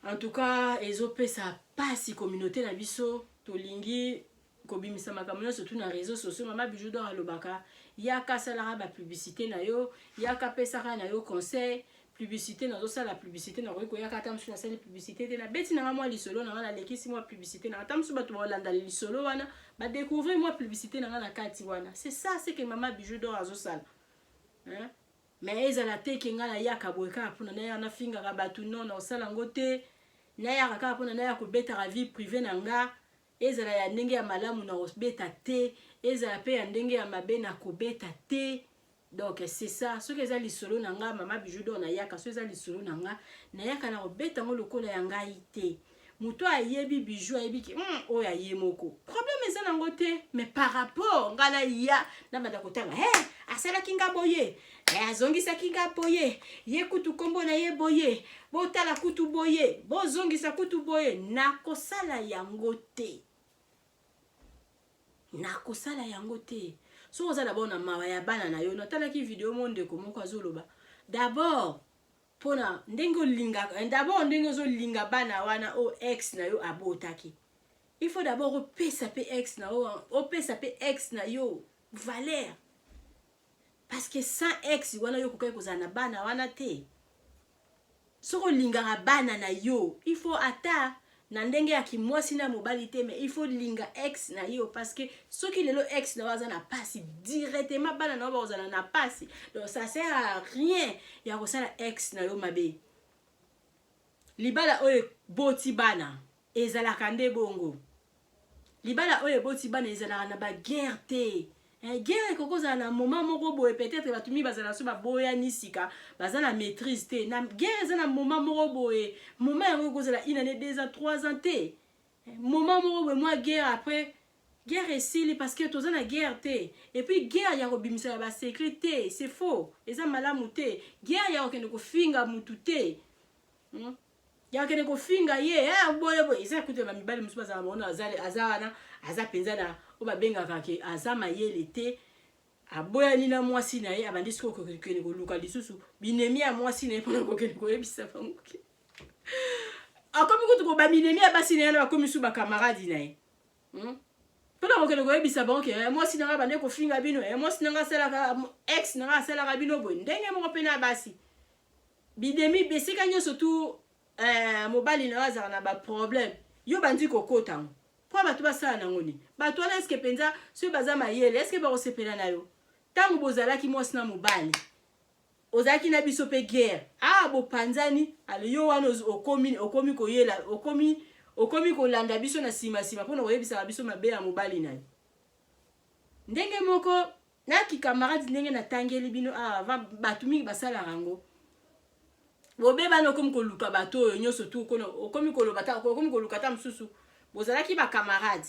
B: en tout cas ezopesa pasi communauté na biso tolingi kobimisa makambo surtout na réseaux sociaux mama bijou d'or alobaka yaka salara ba publicité na yo yaka pesaka na yo conseil publicité na zo la publicité na ko yaka tamsu na sala publicité te na beti na moi lisolo na na lekisi moi publicité na tamsu bato bolanda lisolo wana ba découvrir moi publicité na kati wana c'est ça c'est que mama bijou d'or azo sala hein mais ezala te ke ngala yaka boyeka pona na na finga ka batu non na sala ngote na yaka ka pona na ya ko beta la vie privée na nga ezala ya ndenge ya malamu na osbeta te ezala pe ya ndenge ya mabe na kobeta te. Donc c'est ça ce que ezali solo nanga mama bijou d'or na yaka so ezali solo nanga na yaka na obeta ngo lokola ya ngai te muto ayebi bijou ayebi ki o ya yemoko problème ezala ngo te mais par rapport ngala ya na banda kotanga asala kinga boye azongisa kinga boye ye kutu kombo na ye boye botala kutu boye bozongisa kutu boye na kosala yango te so oza d'abord na mawa ya bana na yo natalaki video monde ko moko azoloba d'abord pona ndenge linga d'abord ndenge ozolinga bana wana o ex na yo abotaki il faut d'abord opesa pe ex na yo opesa pe ex na yo valeur parce que sans ex wana yo kokai kozala na bana wana te soko linga bana na yo il faut ata na ndenge ya kimwasi na mobali te mais il faut linga ex na yo parce que soki lelo ex na waza na pasi directement bana na waza na pasi donc ça sert à rien ya kosala ex na yo mabe libala oye boti bana ezalaka nde bongo libala oye boti bana ezalaka na ba guerre te guerre kokozala na moment moko boye peut-être batumi bazala so baboya nisika bazala maîtrise te na guerre ezala na moment moko boye moment yango kozala 1 année 2 ans 3 ans te moment moko boye moi guerre après guerre esili parce que toza na guerre te et puis guerre ya kobimisa ba sécurité c'est faux eza malamu te guerre ya okende kofinga mutu te ya okende kofinga ye boye boye eza kutu ba mibali musu bazala mona azana aza penza na oba benga kake azama yele te aboya ni na mwasi na ye abandi siko kokene koluka lisusu binemi ya mwasi na ye pona kokene koyebisa bangoke akomi kutu ko ba binemi ya basi na ye na bakomi su ba camarade na ye pona kokene koyebisa bangoke mwasi na bande ko finga bino mwasi na sala ka ex na sala ka bino boy ndenge mo pena basi binemi besika nyoso tu mobali na azara na ba problème yo bandi kokota kwa batu basala nangoni batu wana eske penza so baza mayele eske ba osepela na yo tangu bozalaki mwasi na mobali ozalaki na biso pe guerre bo panzani ale yo wana okomi koyela okomi kolanda biso na sima pona koyebisa biso mabe ya mobali na yo ndenge moko na ki camarade ndenge na tangeli bino batu mingi basala rango bobeba no komi koluka bato oyo nyoso tu kono okomi koloba ta okomi koluka ta msusu bozalaki ba camarade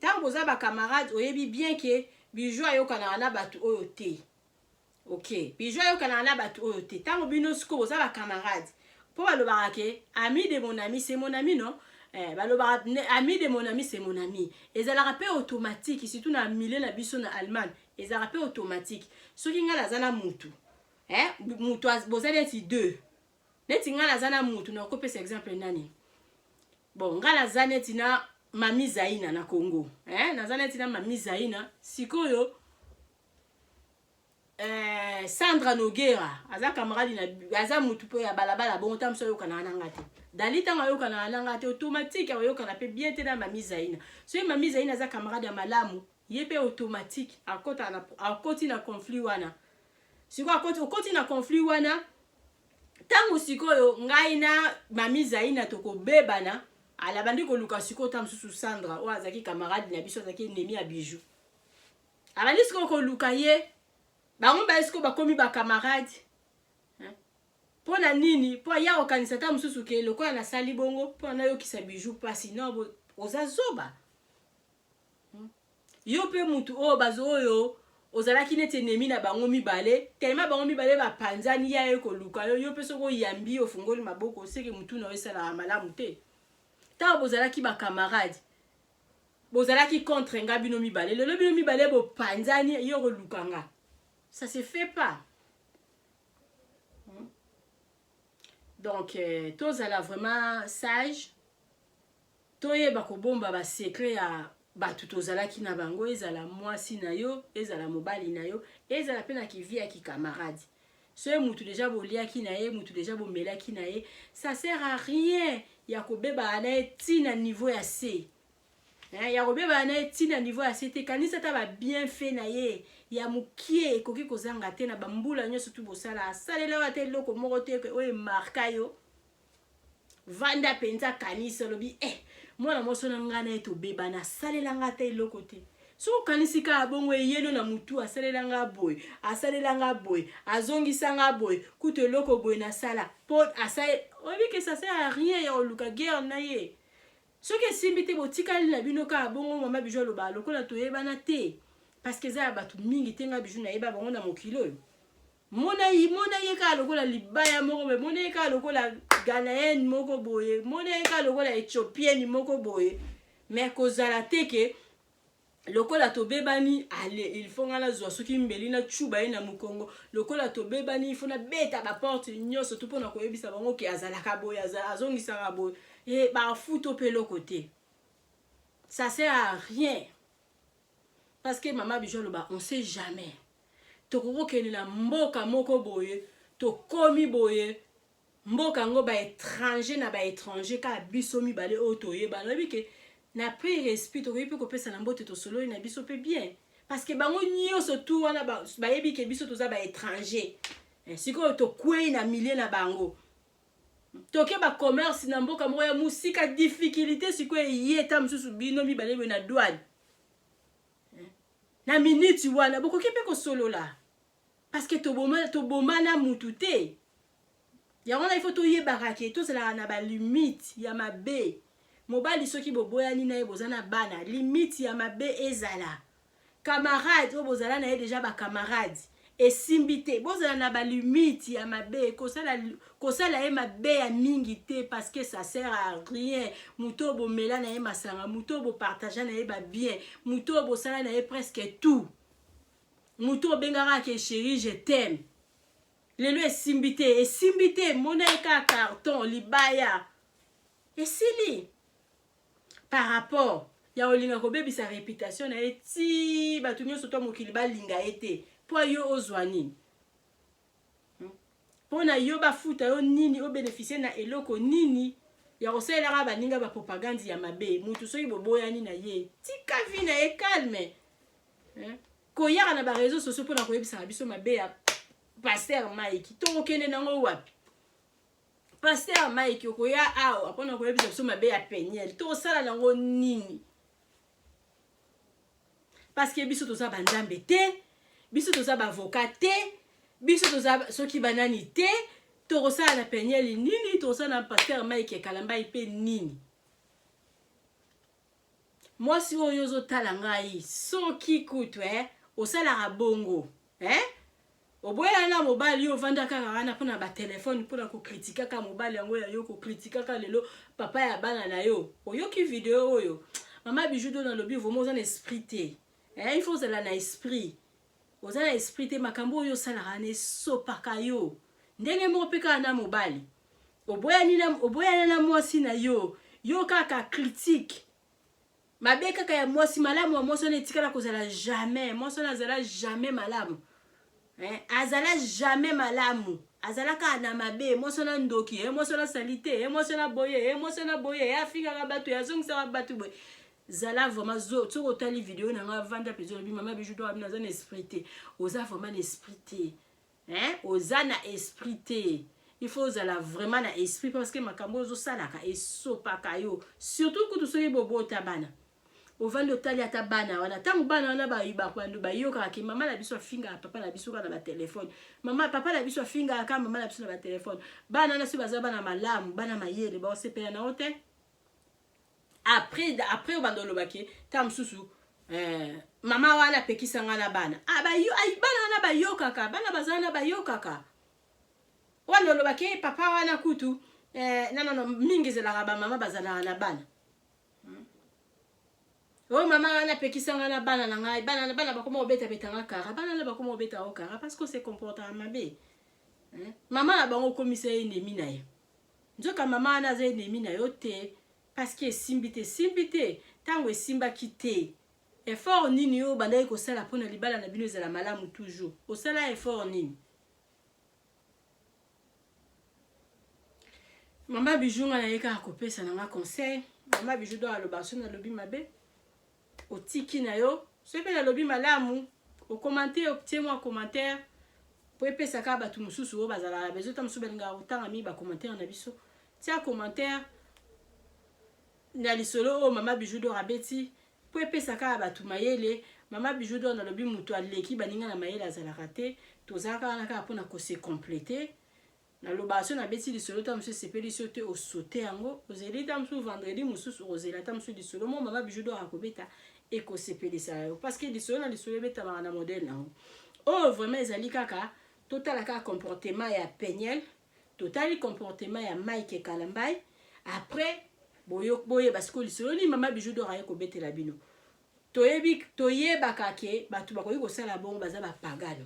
B: tant boza ba camarade oyebi bien que bijou ayokana na batu oyo te OK bijou ayokana na batu oyo te tant bino siko boza ba camarade po balobaka ke ami de mon ami c'est mon ami non balobaka ami de mon ami c'est mon ami ezalaka pe automatique surtout na milieu na biso na Allemagne ezalaka pe automatique soki ngala zana mutu mutu bozali eti deux neti ngala zana mutu na kopesa exemple nani bon ngala zaneti na mami Zaina na Congo na zaneti na mami Zaina sikoyo Sandra Noguera aza camarade na aza mutu pe ya balabala bon tam so yokana na ngate dalita nga yokana na ngate automatique ya yokana pe bien te na mami Zaina so mami Zaina aza camarade ya malamu yepe automatique akoti na conflit wana siko akoti na conflit wana tango sikoyo ngai na mami Zaina toko bebana ala bandi ko luka siko tam susu Sandra o azaki camarade na biso azaki nemi ya bijou abandi siko ko luka ye bango ba esko bakomi ba camarade pona nini po ya okanisa ta mususu ke lokola na sali bongo pona yo kisa bijou pasi no ozazoba yo pe mutu o bazo oyo ozalaki nete nemi na bango mibale tellement bango mibale ba panzani ya eko luka yo pe soko yambi ofungoli maboko seke mutu na wesala malamu te ta bozalaki ba camarade bozalaki contre nga bino mibale lelo bino mibale bo panzani yo ko lukanga. Ça se fait pas. Donc, tous à la vraiment sage. Toye bako bomba ba secret ya batu tozala ki na bango ezala mwasi na yo, ezala mobali na yo, ezala pena ki via ki camarade. Ce mutu déjà bolia ki na ye, mutu déjà bomela ki na ye, ça sert à rien. Ya ko beba ana tina niveau ya C. Ya ko beba ana tina niveau ya C te kanisa ta ba bien fait na ye. Ya mukie koki kozanga te na bambula nyoso tu bosala asalela wa te loko moko te ko oye marka yo vanda penza kanisa lobi mwana moso na ngana eto beba na salela nga te loko te so kanisi ka bongo yelo na mutu asalela nga boy azongisa nga boy kute loko boy na sala pot asai obi que ça sert à rien ya oluka guerre na ye so ke simbite botikali na bino ka bongo mama bijo loba lokola toyeba na te. Parce que ça batu mingi tenga bijou na yeba bango na mokilo mona ye ka lokola libaya moko be mona ye ka lokola Ghanéenne moko boye mona ye ka lokola Éthiopienne moko boye mais kozala teke lokola to bebani ale il faut ngala zwa soki mbeli na chuba ye na mukongo lokola to bebani il faut na beta ba porte nyoso to pona ko yebisa bango ke azala ka boye azongisa ka boye et ba futo pe le côté ça sert à rien. Parce que maman bijou loba on sait jamais tokoko keni na mboka moko boye to komi boye mboka ngo ba étranger na ba étranger ka biso mi balé otoye ba lobi ke na pri respect to ko pesa na mbote to solo na biso pe bien parce que bango nyoso tu wana ba yebi ke biso to za ba étranger siko to kwei na milieu na bango toke ba commerce na mboka moko ya musika difficulté siko yeta msusu bino mi balé na douane na minute wana boko kepe ko solo la parce que to boma na mutu te ya wana il faut to yebaka ke to sala na ba limite ya mabe mobali soki boboyani na ye bozana bana limite ya mabe ezala camarade o bozala na ye déjà ba camarade esimbite bozala na ba limite ya mabe kosala ye mabe ya mingi te parce que ça sert à rien muto bo mela na ye masanga muto bo partager na ye ba bien muto bo sala na ye presque tout muto bengara ke chérie je t'aime lelo esimbite mona ka carton libaya esili par rapport ya olinga ko bebi sa réputation na ye ti batu nyoso to mokili balinga ete po yo ozwani pona yo bafuta yo nini o bénéficier na eloko nini ya kosalela ba ninga ba propagande ya mabe mutu soki boboyani na ye tika vi na ye calme ko yaka na ba réseaux sociaux pona ko yebisa biso mabe ya Pasteur Mike to okene nango wapi Pasteur Mike ko ya awa pona ko yebisa biso mabe ya Peniel to sala nango nini parce que biso to za banzambe te biso toza ba avocat te biso toza soki banani te tokosala na Peniel nini tokosala na Pasteur Mike Kalamba ipe nini moi si oyo ozotala ngai soki kutu osalaka bongo oboya na mobali yo vanda kaka wana pona ba telefone pona ko kritika ka mobali yango ya yo ko kritika ka lelo papa ya bana na yo oyoki video oyo mama bijou do na lobi vraiment un esprit te il faut cela na esprit ozala esprit te makambo oyo salaka ne sopaka yo ndenge moko pe kaka na mobali oboyana na mwasi na yo kaka critique mabe kaka ya mwasi malamu wa mwasi na etikala kozala jamais mwasi na zala jamais malamu azala jamais malamu azala ka na mabe mosona ndoki mosona salite mosona boye afika ka batu ya zongisa ka batu boye zala vraiment zo otali vidéo na nga vanda pezo bi mama bijou doit na zone esprit oza vraiment esprit oza na esprit il faut zala vraiment na esprit parce que makambo zo salaka esopaka yo surtout kutu soki bobo tabana ovanda otali ata bana wana tango bana wana bayiba kwando bayoka ke mama na biso afinga papa na biso kana ba téléphone mama papa na biso afinga ka mama na biso na ba téléphone bana na si baza bana malamu bana mayele ba osepela na hotel après obanda olobaki ta msusu mama wana pekisanga na bana bana wana bayokaka bana bazana bayokaka wana olobaki papa wana kutu non mingi zelaka ba mama bazana na bana mama wana pekisanga na bana na ngai bana bakoma obeta betanga kara bana na bakoma obeta o kara parce que c'est comportement mabe mama na bango komisa ennemi na ye nzoka mama na za ennemi na yo te parce que simbite tango esimba kite effort nini yo banda ko sala pona libala na bino ezala malamu toujours osala effort nini mama bijou na yeka kopesa na nga conseil mama bijou do aloba so na lobi mabe otiki na yo soki na lobi malamu okomante obtiens-moi un commentaire po epesa ka batu mususu o bazala bezo ta musu belinga utanga mi ba commentaire na biso tia commentaire na lisolo o mama bijou do rabeti po epesa ka batu mayele mama bijou do na lobi mutu aleki baninga na mayele azala raté tozaka na ka pona ko se compléter na lobaso na beti lisolo ta musu sepeli sote o sauter yango ozeli ta musu vendredi mususu ozela ta musu lisolo mo mama bijou do akobeta eko sepeli sa parce que lisolo na lisolo beta na modèle nango vraiment ezali kaka total ka comportement ya Peniel total comportement ya Mike Kalambai après boye parce que lisolo ni mama bijou do raye ko betela bino toyeba kake batu bakoyi ko sala bongo baza ba pagano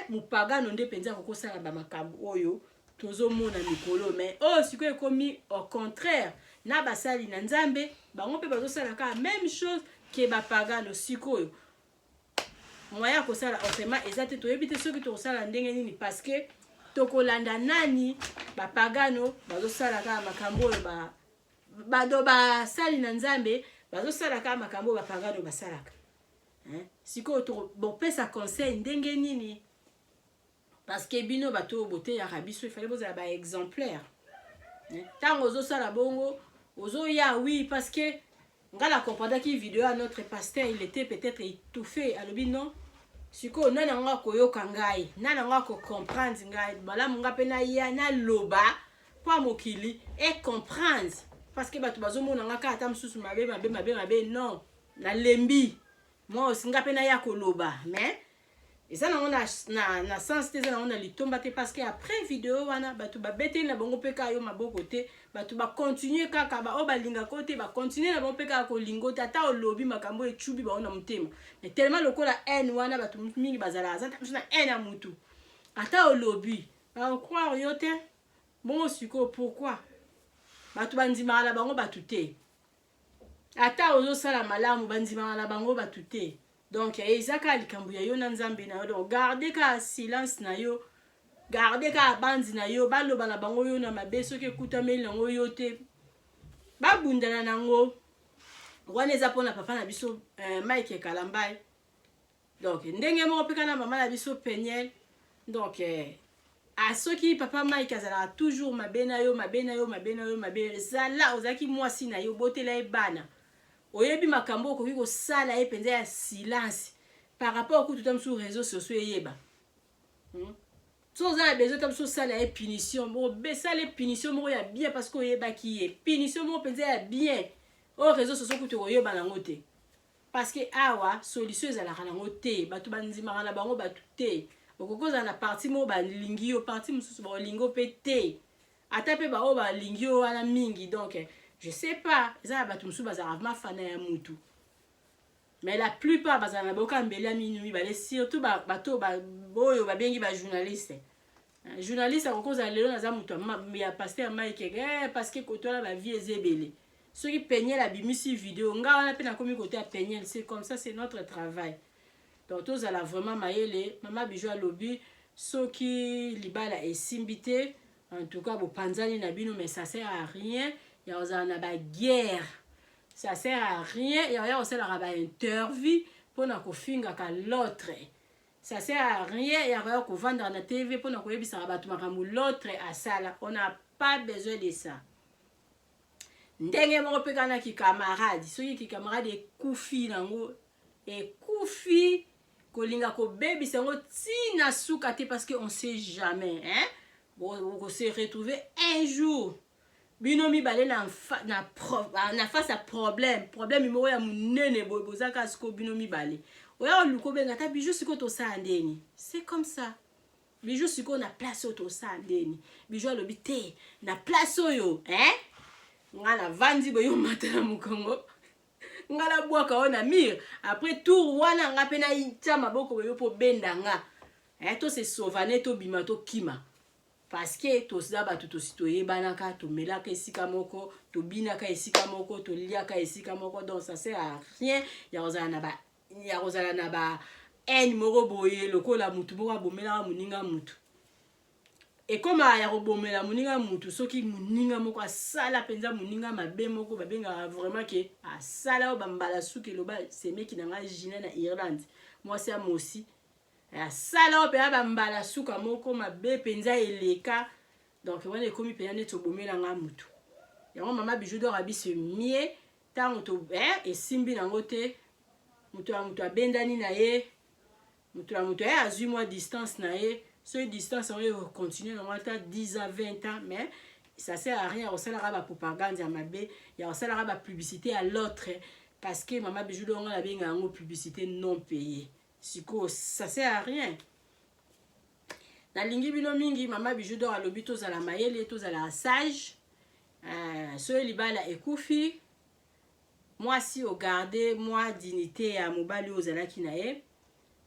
B: mupagano nde penza ko sala ba makambo oyo tozomona mikolo mais siko ekomi au contraire na basali na nzambe bango pe bazosala ka même chose ke ba pagano sikoyo moya ko sala autrement ezate toyebi te soki to sala ndenge nini parce que tokolanda nani ba pagano bazosala ka makambo oyo ba sali na nzambe bazosala ka makambo ba pagano basalaka sikoyo to bopesa conseil ndenge nini parce que bino bato bote ya rabiso il fallait bozala ba exemplaire tango ozosala bongo ozoya oui parce que ngala comprendre ki vidéo à notre pasteur il était peut-être étouffé alobi non siko nana nga koyoka ngai nana nga ko comprendre ngai malamu nga pe na ya na loba po mokili et comprendre parce que bato bazomona nga ka ata msusu mabe non na lembi moi singa pe na ya ko loba mais et ça na sens te na on a litomba te parce que après vidéo wana batu ba bete na bongo peka yo maboko te batu ba continuer kaka ba o balinga kote ba continuer na bongo peka ko lingo tata o lobi makambo e chubi ba ona mutema mais tellement lokola haine wana batu mingi bazala azata na haine ya mutu ata o lobi ba croire yo te bon siko pourquoi batu bandima la bango batu te ata ozo sala malamu bandima la bango batu te. Donc ezaka likambo ya yo na nzambe na yo donc garder ka silence na yo garder ka bandi na yo baloba na bango yo na mabeso ke kutameli nango yo te babundana nango wana eza pona papa na biso Mike Kalambai donc ndenge moko peka na mama na biso Peniel donc asoki papa Mike azala toujours mabe na yo zala ozaki mwasi na yo botela ebana oyebi makambo okoki kosala ye penza ya silence par rapport au tout sur réseaux sociaux yeba so za besoin tam so sala ye punition bon besa les punition mo ya bien parce que oyeba ki ye punition mo penza ya bien au réseaux sociaux kutu oyeba nango te parce que awa solution ezala kana ngo te batu banzima na bango batu te okokoza na parti mo ba lingi yo parti mususu ba lingo pe te ata pe ba o ba lingi yo wana mingi donc je sais pas, ça va tout sous bazar ma fana ya mutu. Mais la plupart bazar na boka mbela minui ba les surtout bato ba boyo ba bengi ba journaliste. Journaliste a cause lelo na za mutu ya pasteur Mike parce que koto la ba vie ezebele. Ceux qui peignaient la bimisi vidéo nga wana pe na komi côté à peigner c'est comme ça c'est notre travail. donc tozala vraiment mayele. Mama Bijou alobi soki libala esimbite en tout cas bopanzani na bino, mais ça sert à rien ya ozala na ba guerre, ça sert à rien ya osalaka ba interview pona kofingaka l'autre, ça sert à rien ya kovanda na TV pona koyebisaka bato makambo l'autre asala. On n'a pas besoin de ça. Ndenge moko pe kana ki camarade soki ki camarade ekufi nango ekufi kolinga ko baby sango tina suka te, parce que on sait jamais hein, bon se retrouver un jour bino mibale na face à problème moko ya munene boy bozaka siko bino mibale oya luko benga ta Bijou siko to sa ndeni. C'est comme ça. Bijou siko na place to sa ndeni. Bijou alobi te na place oyo hein, ngala vandi boyo matala mukongo ngala bwaka ona mire après tour wana nga pena ita maboko boyo po benda nga to se sauvane to bima to kima, parce que to za batu to sitoyebanaka to melaka esika moko to binaka esika moko to liaka esika moko, donc ça sert à rien ya ozala na ba en moko boye lokola mutu moko abomelaka muninga mutu. Et comme ya robomela muninga mutu soki muninga moko asala penza muninga mabe moko babenga vraiment que asala o bambala suki loba semeki na nga jina na Irlande, moi c'est mosi asala o pe bambala suka moko mabe penza eleka, donc wana ekomi pe net obomela nga mutu yango. Mama Bijou do rabi se mie tango to esimbi nango te, mutu abendani na ye, mutu azui moi distance na ye. Ce distance on va continuer normalement 10 à 20 ans, mais ça sert à rien. On sert à la propagande à ma bé, et on sert à la publicité à l'autre, parce que Mama Bijou on a bien une publicité non payée. Ça sert à rien. Na lingi bino mingi Mama Bijou do alobi to za la mayele to za la sage. Ce libala ekufi. Moi si au garder moi dignité à mobali ozalaki na ye.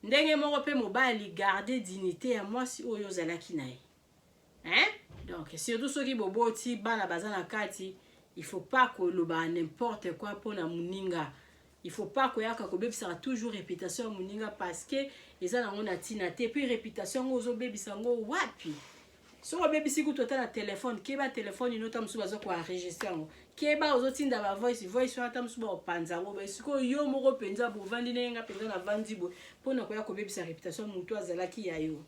B: Ndenge moko pe mobali garder dignité ya mwasi oyo ozalaki na ye. Hein? Donc surtout ceux qui boboti bana bazana kati, il faut pas que loba n'importe quoi pour na muninga. Il faut pas que yaka ko bebisa toujours réputation muninga, parce que eza na ngona tina te, puis réputation ozo bebisa ngo wapi. So bebisi ku tota na téléphone, keba téléphone inota musu bazo ko enregistrer ngo. Keba ozo tinda ba voice ata musu ba panza ngo, ba siko yo moko penza bo vandi nenga penza na vandi bo pona ko ya ko bebisa réputation mutu azalaki ya yo.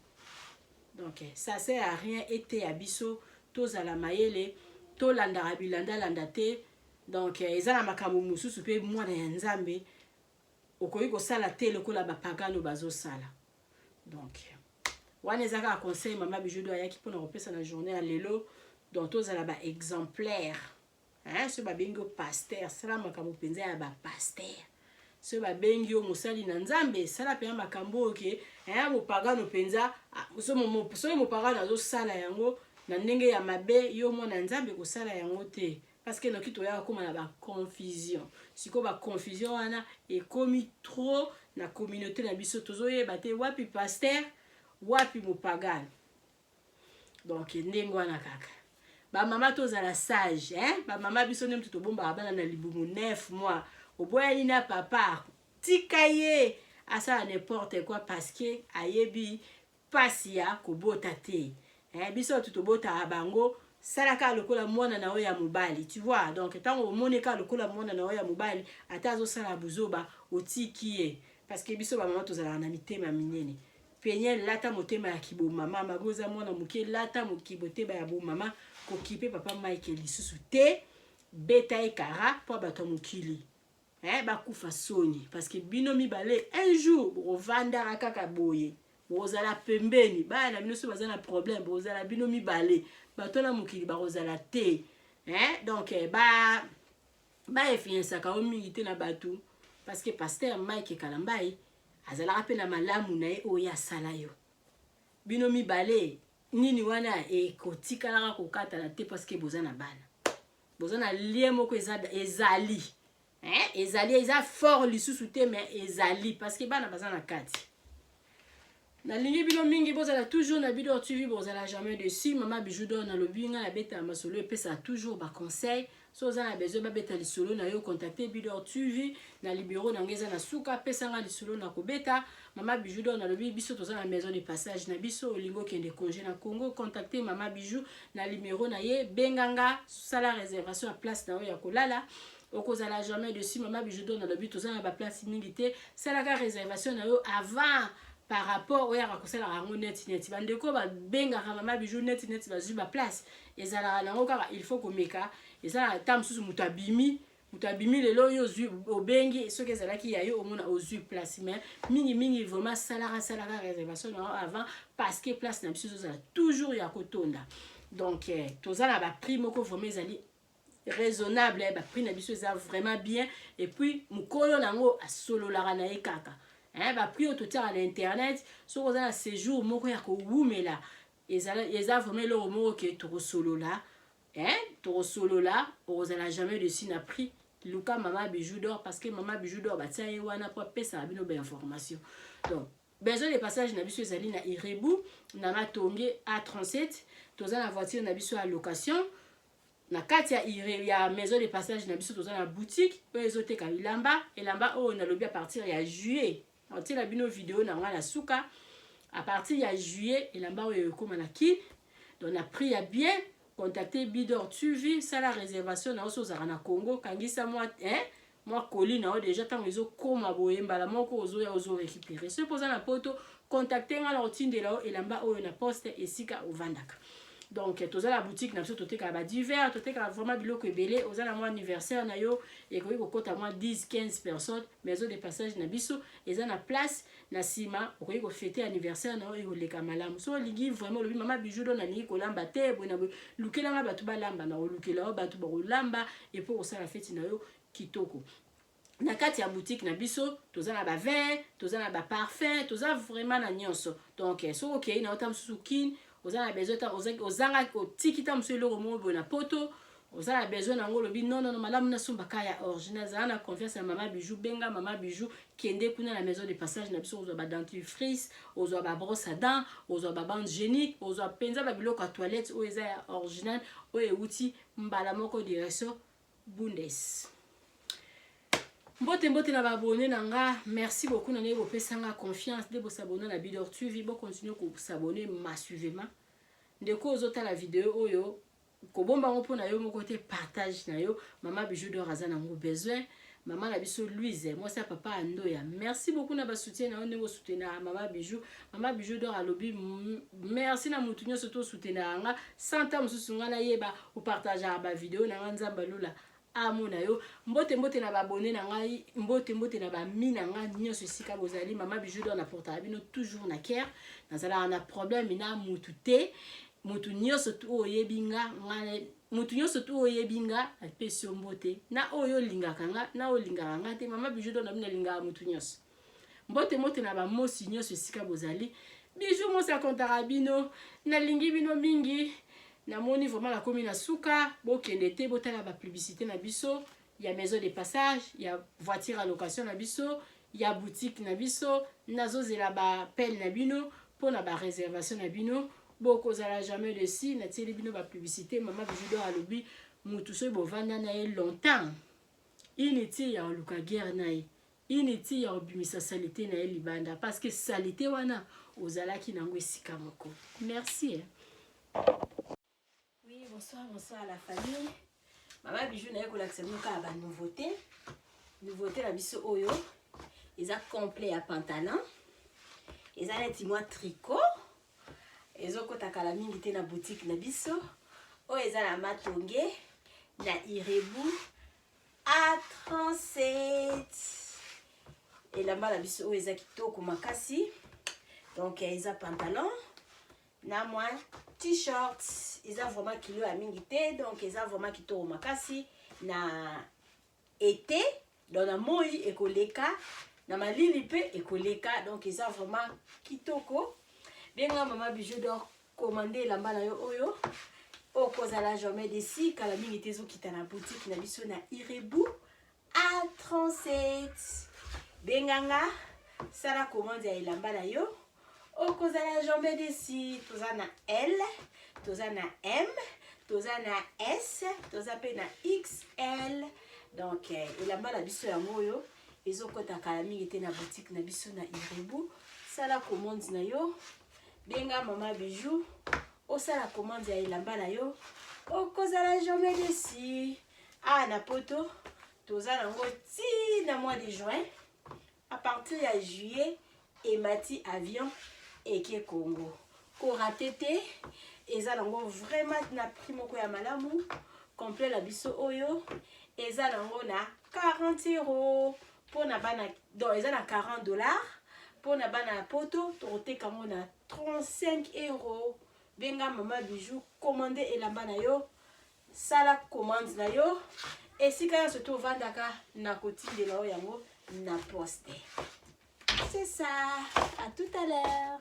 B: Donc ça sert à rien été abiso tozala mayele to landa bilanda landa te. Donc ezala makambo mususu pe mwana ya nzambe okoyi ko sala te lokola ba pagano bazo sala. Donc wana ezaka conseil Mama Bijou do ayaki pona kopesa na journée à lelo, donc tozala ba exemplaire hein, ce ba bengo pasteur sala makambo penza ya ba pasteur, ce ba bengi o musali na nzambe sala pe makambo ke hein mo pagano penza so mo pagano azo sala yango na ndenge ya mabe yo mwana nzambe ko sala yango te, parce que nokito ya koma na ba confusion. Siko ba confusion wana e komi trop na communauté na biso tozoye bate wapi pasteur wapi mopagano. Donc ndenge wana kaka ba mama tozala sage hein, ba mama biso nem to bomba bana na libumu 9 mois oboya ni na papa tikaye asa n'importe quoi, parce que ayebi pasia ko bota te hein, biso to bota bango salaka lokola mwana na oya mobali, tu vois. Donc tango moneka lokola mwana na oya mobali atazo sala buzoba otikie, parce que biso ba mama tozala na mitema minene penye lata motema ya kibo mama magoza mwana muke lata mokibote ba ya bo mama ko kipe papa Mike lisusu te beta ekara po bato mukili hein ba kufa soni, parce que bino mibale un jour rovanda kaka boye bozala pembeni ba na bino so bazana problème bozala bino mibale bato na mukili ba rozala te hein. Donc ba efiensa ka o mingi na batu, parce que pasteur Mike Kalambai azala pe na malamu na ye oya sala yo bino mibale nini wana e kotikala ko kata na te, parce que bozana bana bozana lie moko ezali hein, ezali eza fort lisusu te, mais ezali parce que bana bazana kati na lingi bino mingi bozala toujours na bido tu bozala jamais dessus. Mama Bijou do na lobinga na beta masolo et pesa toujours ba conseil. So ozana besoin ba beta lisolo na yo contacter bido tu na libero na ngeza na suka pesa nga lisolo na ko beta. Maman Bijou dans le biso toza la maison de passage na biso olingo kende congé na Congo contacter Maman Bijou na numéro na ye benganga sala réservation à place na ya kolala okozala jamais dessus Maman Bijou dans le but toza na ba place mingi sala ka réservation na yo avant par rapport oya kosala rango net bandeko ba bengaka Maman Bijou net bazui ba place ezala nango kaka il faut komeka ezala tam susu mutabimi lelo yo zui obengi soki ezalaki ya yo omona ozui place mais mingi vraiment salaka réservation avant parce que place na biso ezala toujours ya kotonda donc tozala ba prix moko vraiment ezali raisonnable ba prix na biso eza vraiment bien et puis mukolo nango asololaka na ye kaka ba prix ototiaka na internet soki oza na séjour moko ya kowumela eza vraiment eloko moko ke tokosolola tokosolola okozala jamais dessus na prix luka Maman Bijou d'or parce que Maman Bijou d'or batia ye wana po apesa bino ba information donc besoin de passage na biso ezali na Irebu na Matonge A37 toza na voiture na biso à location na kati ya maison de passage na biso toza na boutique oyo ezoteka elamba oyo nalobi à partir ya juillet otiela bino vidéo na nga na suka à partir ya juillet elamba oyo ekoma na kine donc na prix ya bien contacter Bidor TV ça la réservation na oso za na Congo kangisa moi colis na déjà tant ils ont koma boyemba la moko ozo ya ozo récupérer se posa na poto contacter nga la routine de là elamba oyo na poste esika ovandaka donc toza la boutique na biso toteka ba divers toteka vraiment biloko ebele oza na mo anniversaire na yo et ko kota moi 10-15 personnes maison de passage na biso eza na place na sima okoki ko fêter anniversaire na yo leka malamu so ligi vraiment lobi Maman Bijou do na niki ko lamba te bona lukela nga batu ba lamba na lukela batu ba lamba et pour ça la fête na yo kitoko na kati ya boutique na biso toza na ba vin toza na ba parfum toza vraiment na nyonso donc so okay na otam sukin oza na besoin ozanga otikita mselo romo na poto oza na besoin nango lobi non malamu na sumbaka ya original za na confiance à Maman Bijou benga Maman Bijou kende kuna la maison de passage na biso ozo ba dentifrice ozo ba brosse à dents ozo ba bande hygiénique ozo penza ba biloko à toilette o eza ya original o euti mbala moko direction Bundes mbote na abonné nanga merci beaucoup na nebo pesanga confiance de bo s'abonner na Bidor TV bo continuer ko s'abonner massivement ndeko ozota la vidéo oyo ko bomba ngo pona yo moko te partage na yo Maman Bijou d'or azana ngo besoin Maman na biso Louise moi ça papa Andoya merci beaucoup na ba soutien na ndeko soutenir Maman Bijou d'or alobi merci na mutunyo surtout soutenir nga santa mususunga na yeba ou partager ba vidéo na nzamba lola amona yo mbote na babone na ngai mbote na ba mina nga nyonso sika bozali Maman Bijou d'or na porta bino toujours na care nazala na problème na mutu te mutu nyonso tu oyebinga ngane mutu nyonso tu oyebinga apesi mbote na oyo lingaka nga na olingaka nga te Maman Bijou d'or na bino lingaka mutu nyonso mbote na ba mosi nyonso sika bozali Bijou mo sa kontara bino na lingi bino mingi na moni vraiment la commune na suka bokende te botala ba publicité na biso ya maison de passage ya voiture à location na biso ya boutique na biso nazozela ba pelle na bino pona ba réservation na bino bokozala jamais dessus na tieli bino ba publicité Maman Bijou d'or alobi mutu so bovanda na ye longtemps initi ya luka guerre na ye initi ya obimisa salité na ye libanda parce que salité wana ozalaki nango esika moko merci Oui, bonsoir à la famille. Maman Bijou na kolakisa muka ba nouveauté la biso oyo. Ils a complet à pantalon. Ils a neti moi tricot. Ezo kotaka la mingi te na boutique na biso. O eza na Matonge na Irebu A37. Et là-bas la biso o eza kitoko makasi. Donc ils a pantalon. Na moi t-shirt ils ont vraiment kilo à mingité donc ils ont vraiment kitoko makasi na été dans la moi ekoleka na malili pe ekoleka donc ils ont vraiment kitoko bien Maman Bijou d'or commander la mbala yo oyo okozala jamais d'ici kala mingité zo kita na boutique na biso na Irebu A37 benganga sala commande ya ilamba na yo okozala jamais d'ici toza na L toza na M toza na S toza pe na XL donc elamba na biso yango oyo ezokota kala mingi te na boutique na biso na Irebu. Sala commande na yo benga mama bijou osala commande ya elamba na yo okozala jamais déçu. Na poto toza nango ti na mois de juin à partir ya juillet emati avion eke Congo korate te eza nango vraiment na prix moko ya malamu complet la biso oyo eza nango na 40 euros pour na bana donc eza na 40 dollars pour na bana poto tokoteka ngo na 35 euros. Benga mama bijou commande elamba na yo sala commande na yo esika ya surtout vandaka na kotindela yo yango na poste. C'est ça, à tout à l'heure.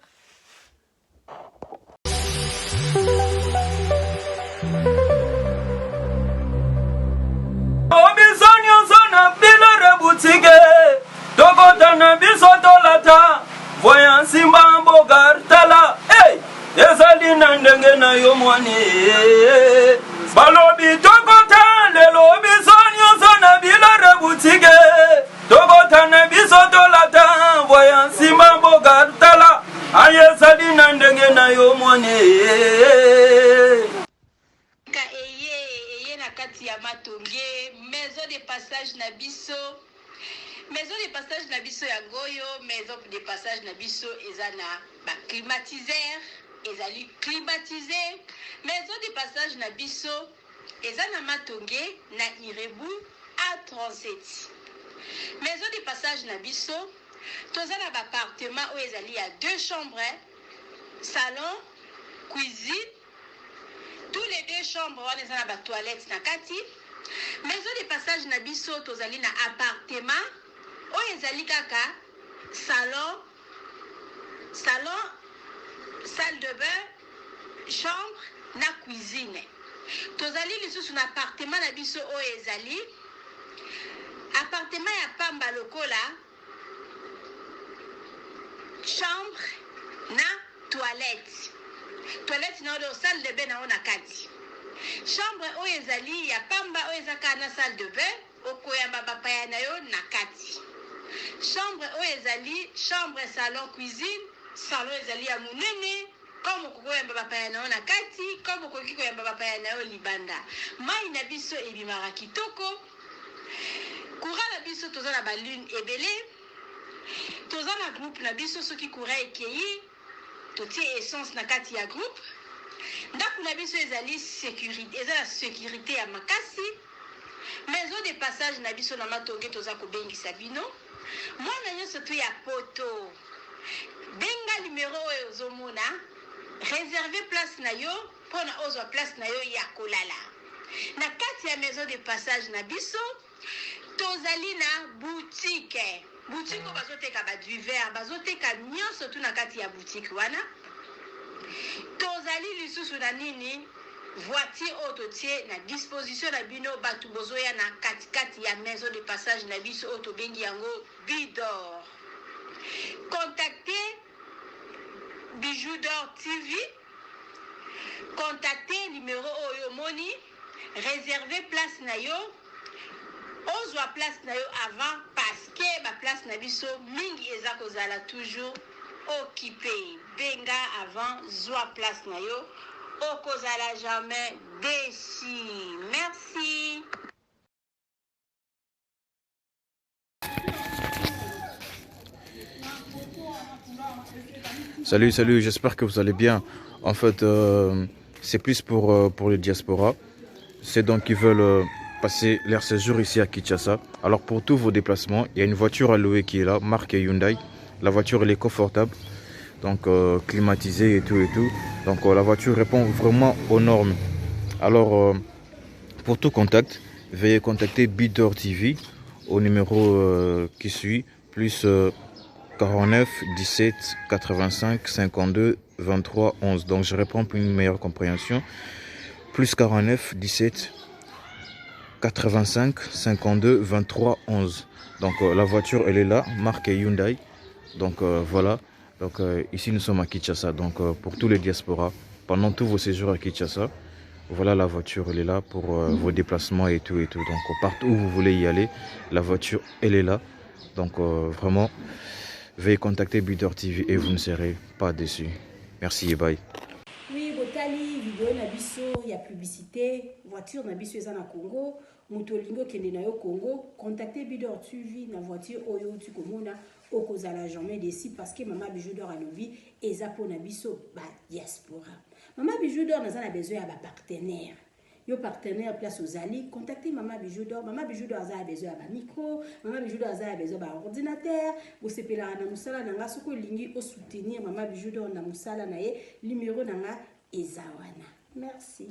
D: Voyant Simba Bogar Tala, hey, ezali nandenge na yo mwani. Balobi tokota le lobi sonyo zona bila boutique. Tokota na biso tolata, voyant Simba Bogar Tala, ayezali nandenge na yo mwani.
B: Eye na kati ya matonge, maison de passage na biso. Maison de passage na biso ya goyo, maison de passage na biso ezana ba climatiseur, ezali climatisé. Maison de passage na biso ezana matonge na Irebu A37. Maison de passage na biso tozana ba appartement où ezali ya 2 chambres, salon, cuisine. Tous les 2 chambres on ezana ba toilette na kati. Maison de passage na biso tozali na appartement oyo ezali kaka salon, salle de bain, chambre na cuisine. Tozali lisusu na appartement na biso oyo ezali appartement ya pamba lokola chambre na toilette. Toilette na oyo salle de bain na ona kati. Chambre oyo ezali ya pamba oyo ezaka na salle de bain okoyamba bapaya na yo na kati. Chambre oyo ezali chambre, salon, cuisine. Salon ezali ya munene comme okoyamba bapaya na yo na kati, comme okoki koyamba bapaya na yo libanda. Mai na biso ebimaka kitoko. Courant na biso toza na balune ebele. Toza na groupe na biso soki courant ekei totie essence na kati ya groupe. Ndako na biso ezali sécurité, ezala sécurité ya makasi. Maison de passage na biso na matonge toza kobengisa bino. Mwana nyonso tu ya poto benga numéro oyo ozomona réserver place na yo mpona ozwa place na yo ya kolala na kati ya maison de passage na biso. Tozali na boutique oyo bazoteka baduvert, bazoteka nyonso tu na kati ya boutique wana. Tozali lisusu na nini voiture autotie na disposition na bino batu bozoya na kati ya maison de passage na biso auto bengi yango Bidor. Contactez Bijou d'Or TV. Contactez numéro oyo moni, réservez place na yo. Ozwa place na yo avant parce que ba place na biso mingi eza kozala toujours occupé. Benga avant zwa place na yo. Okozala jamais déçu. Merci.
A: Salut, j'espère que vous allez bien. En fait, c'est plus pour les diasporas. C'est donc qui veulent passer leur séjour ici à Kinshasa. Alors pour tous vos déplacements, il y a une voiture à louer qui est là, marque Hyundai. La voiture elle est confortable, donc climatisée et tout. Donc la voiture répond vraiment aux normes. Alors pour tout contact, veuillez contacter Bidor TV au numéro qui suit, plus 49 17 85 52 23 11. Donc je réponds pour une meilleure compréhension. Plus 49 17 85 52 23 11. Donc la voiture elle est là, marque Hyundai. Donc voilà. Donc ici nous sommes à Kinshasa. Donc pour tous les diasporas, pendant tous vos séjours à Kinshasa, voilà la voiture elle est là pour vos déplacements et tout. Donc partout où vous voulez y aller, la voiture elle est là. Donc vraiment, veuillez contacter Builder TV et vous ne serez pas déçus. Merci et bye.
B: Oui, botali vidéo na biso ya publicité, voiture na biso eza na Congo, mutolingo kende na yo Congo, contactez Builder TV na voiture oyo tu komona okozala jamais déçu parce que Mama Bijou d'Or alobi eza po na biso ba diaspora. Mama Bijou d'Or naza na besoin ya ba partenaire. Yo partenaire place aux alliés, contactez Mama Bijou d'Or. Mama Bijou d'Or a besoin d'un micro, Mama Bijou d'Or a besoin d'un ordinateur. Vous savez là na musala nanga soko lingi au soutenir Mama Bijou d'Or na musala na ye numéro nanga ezawana. Merci.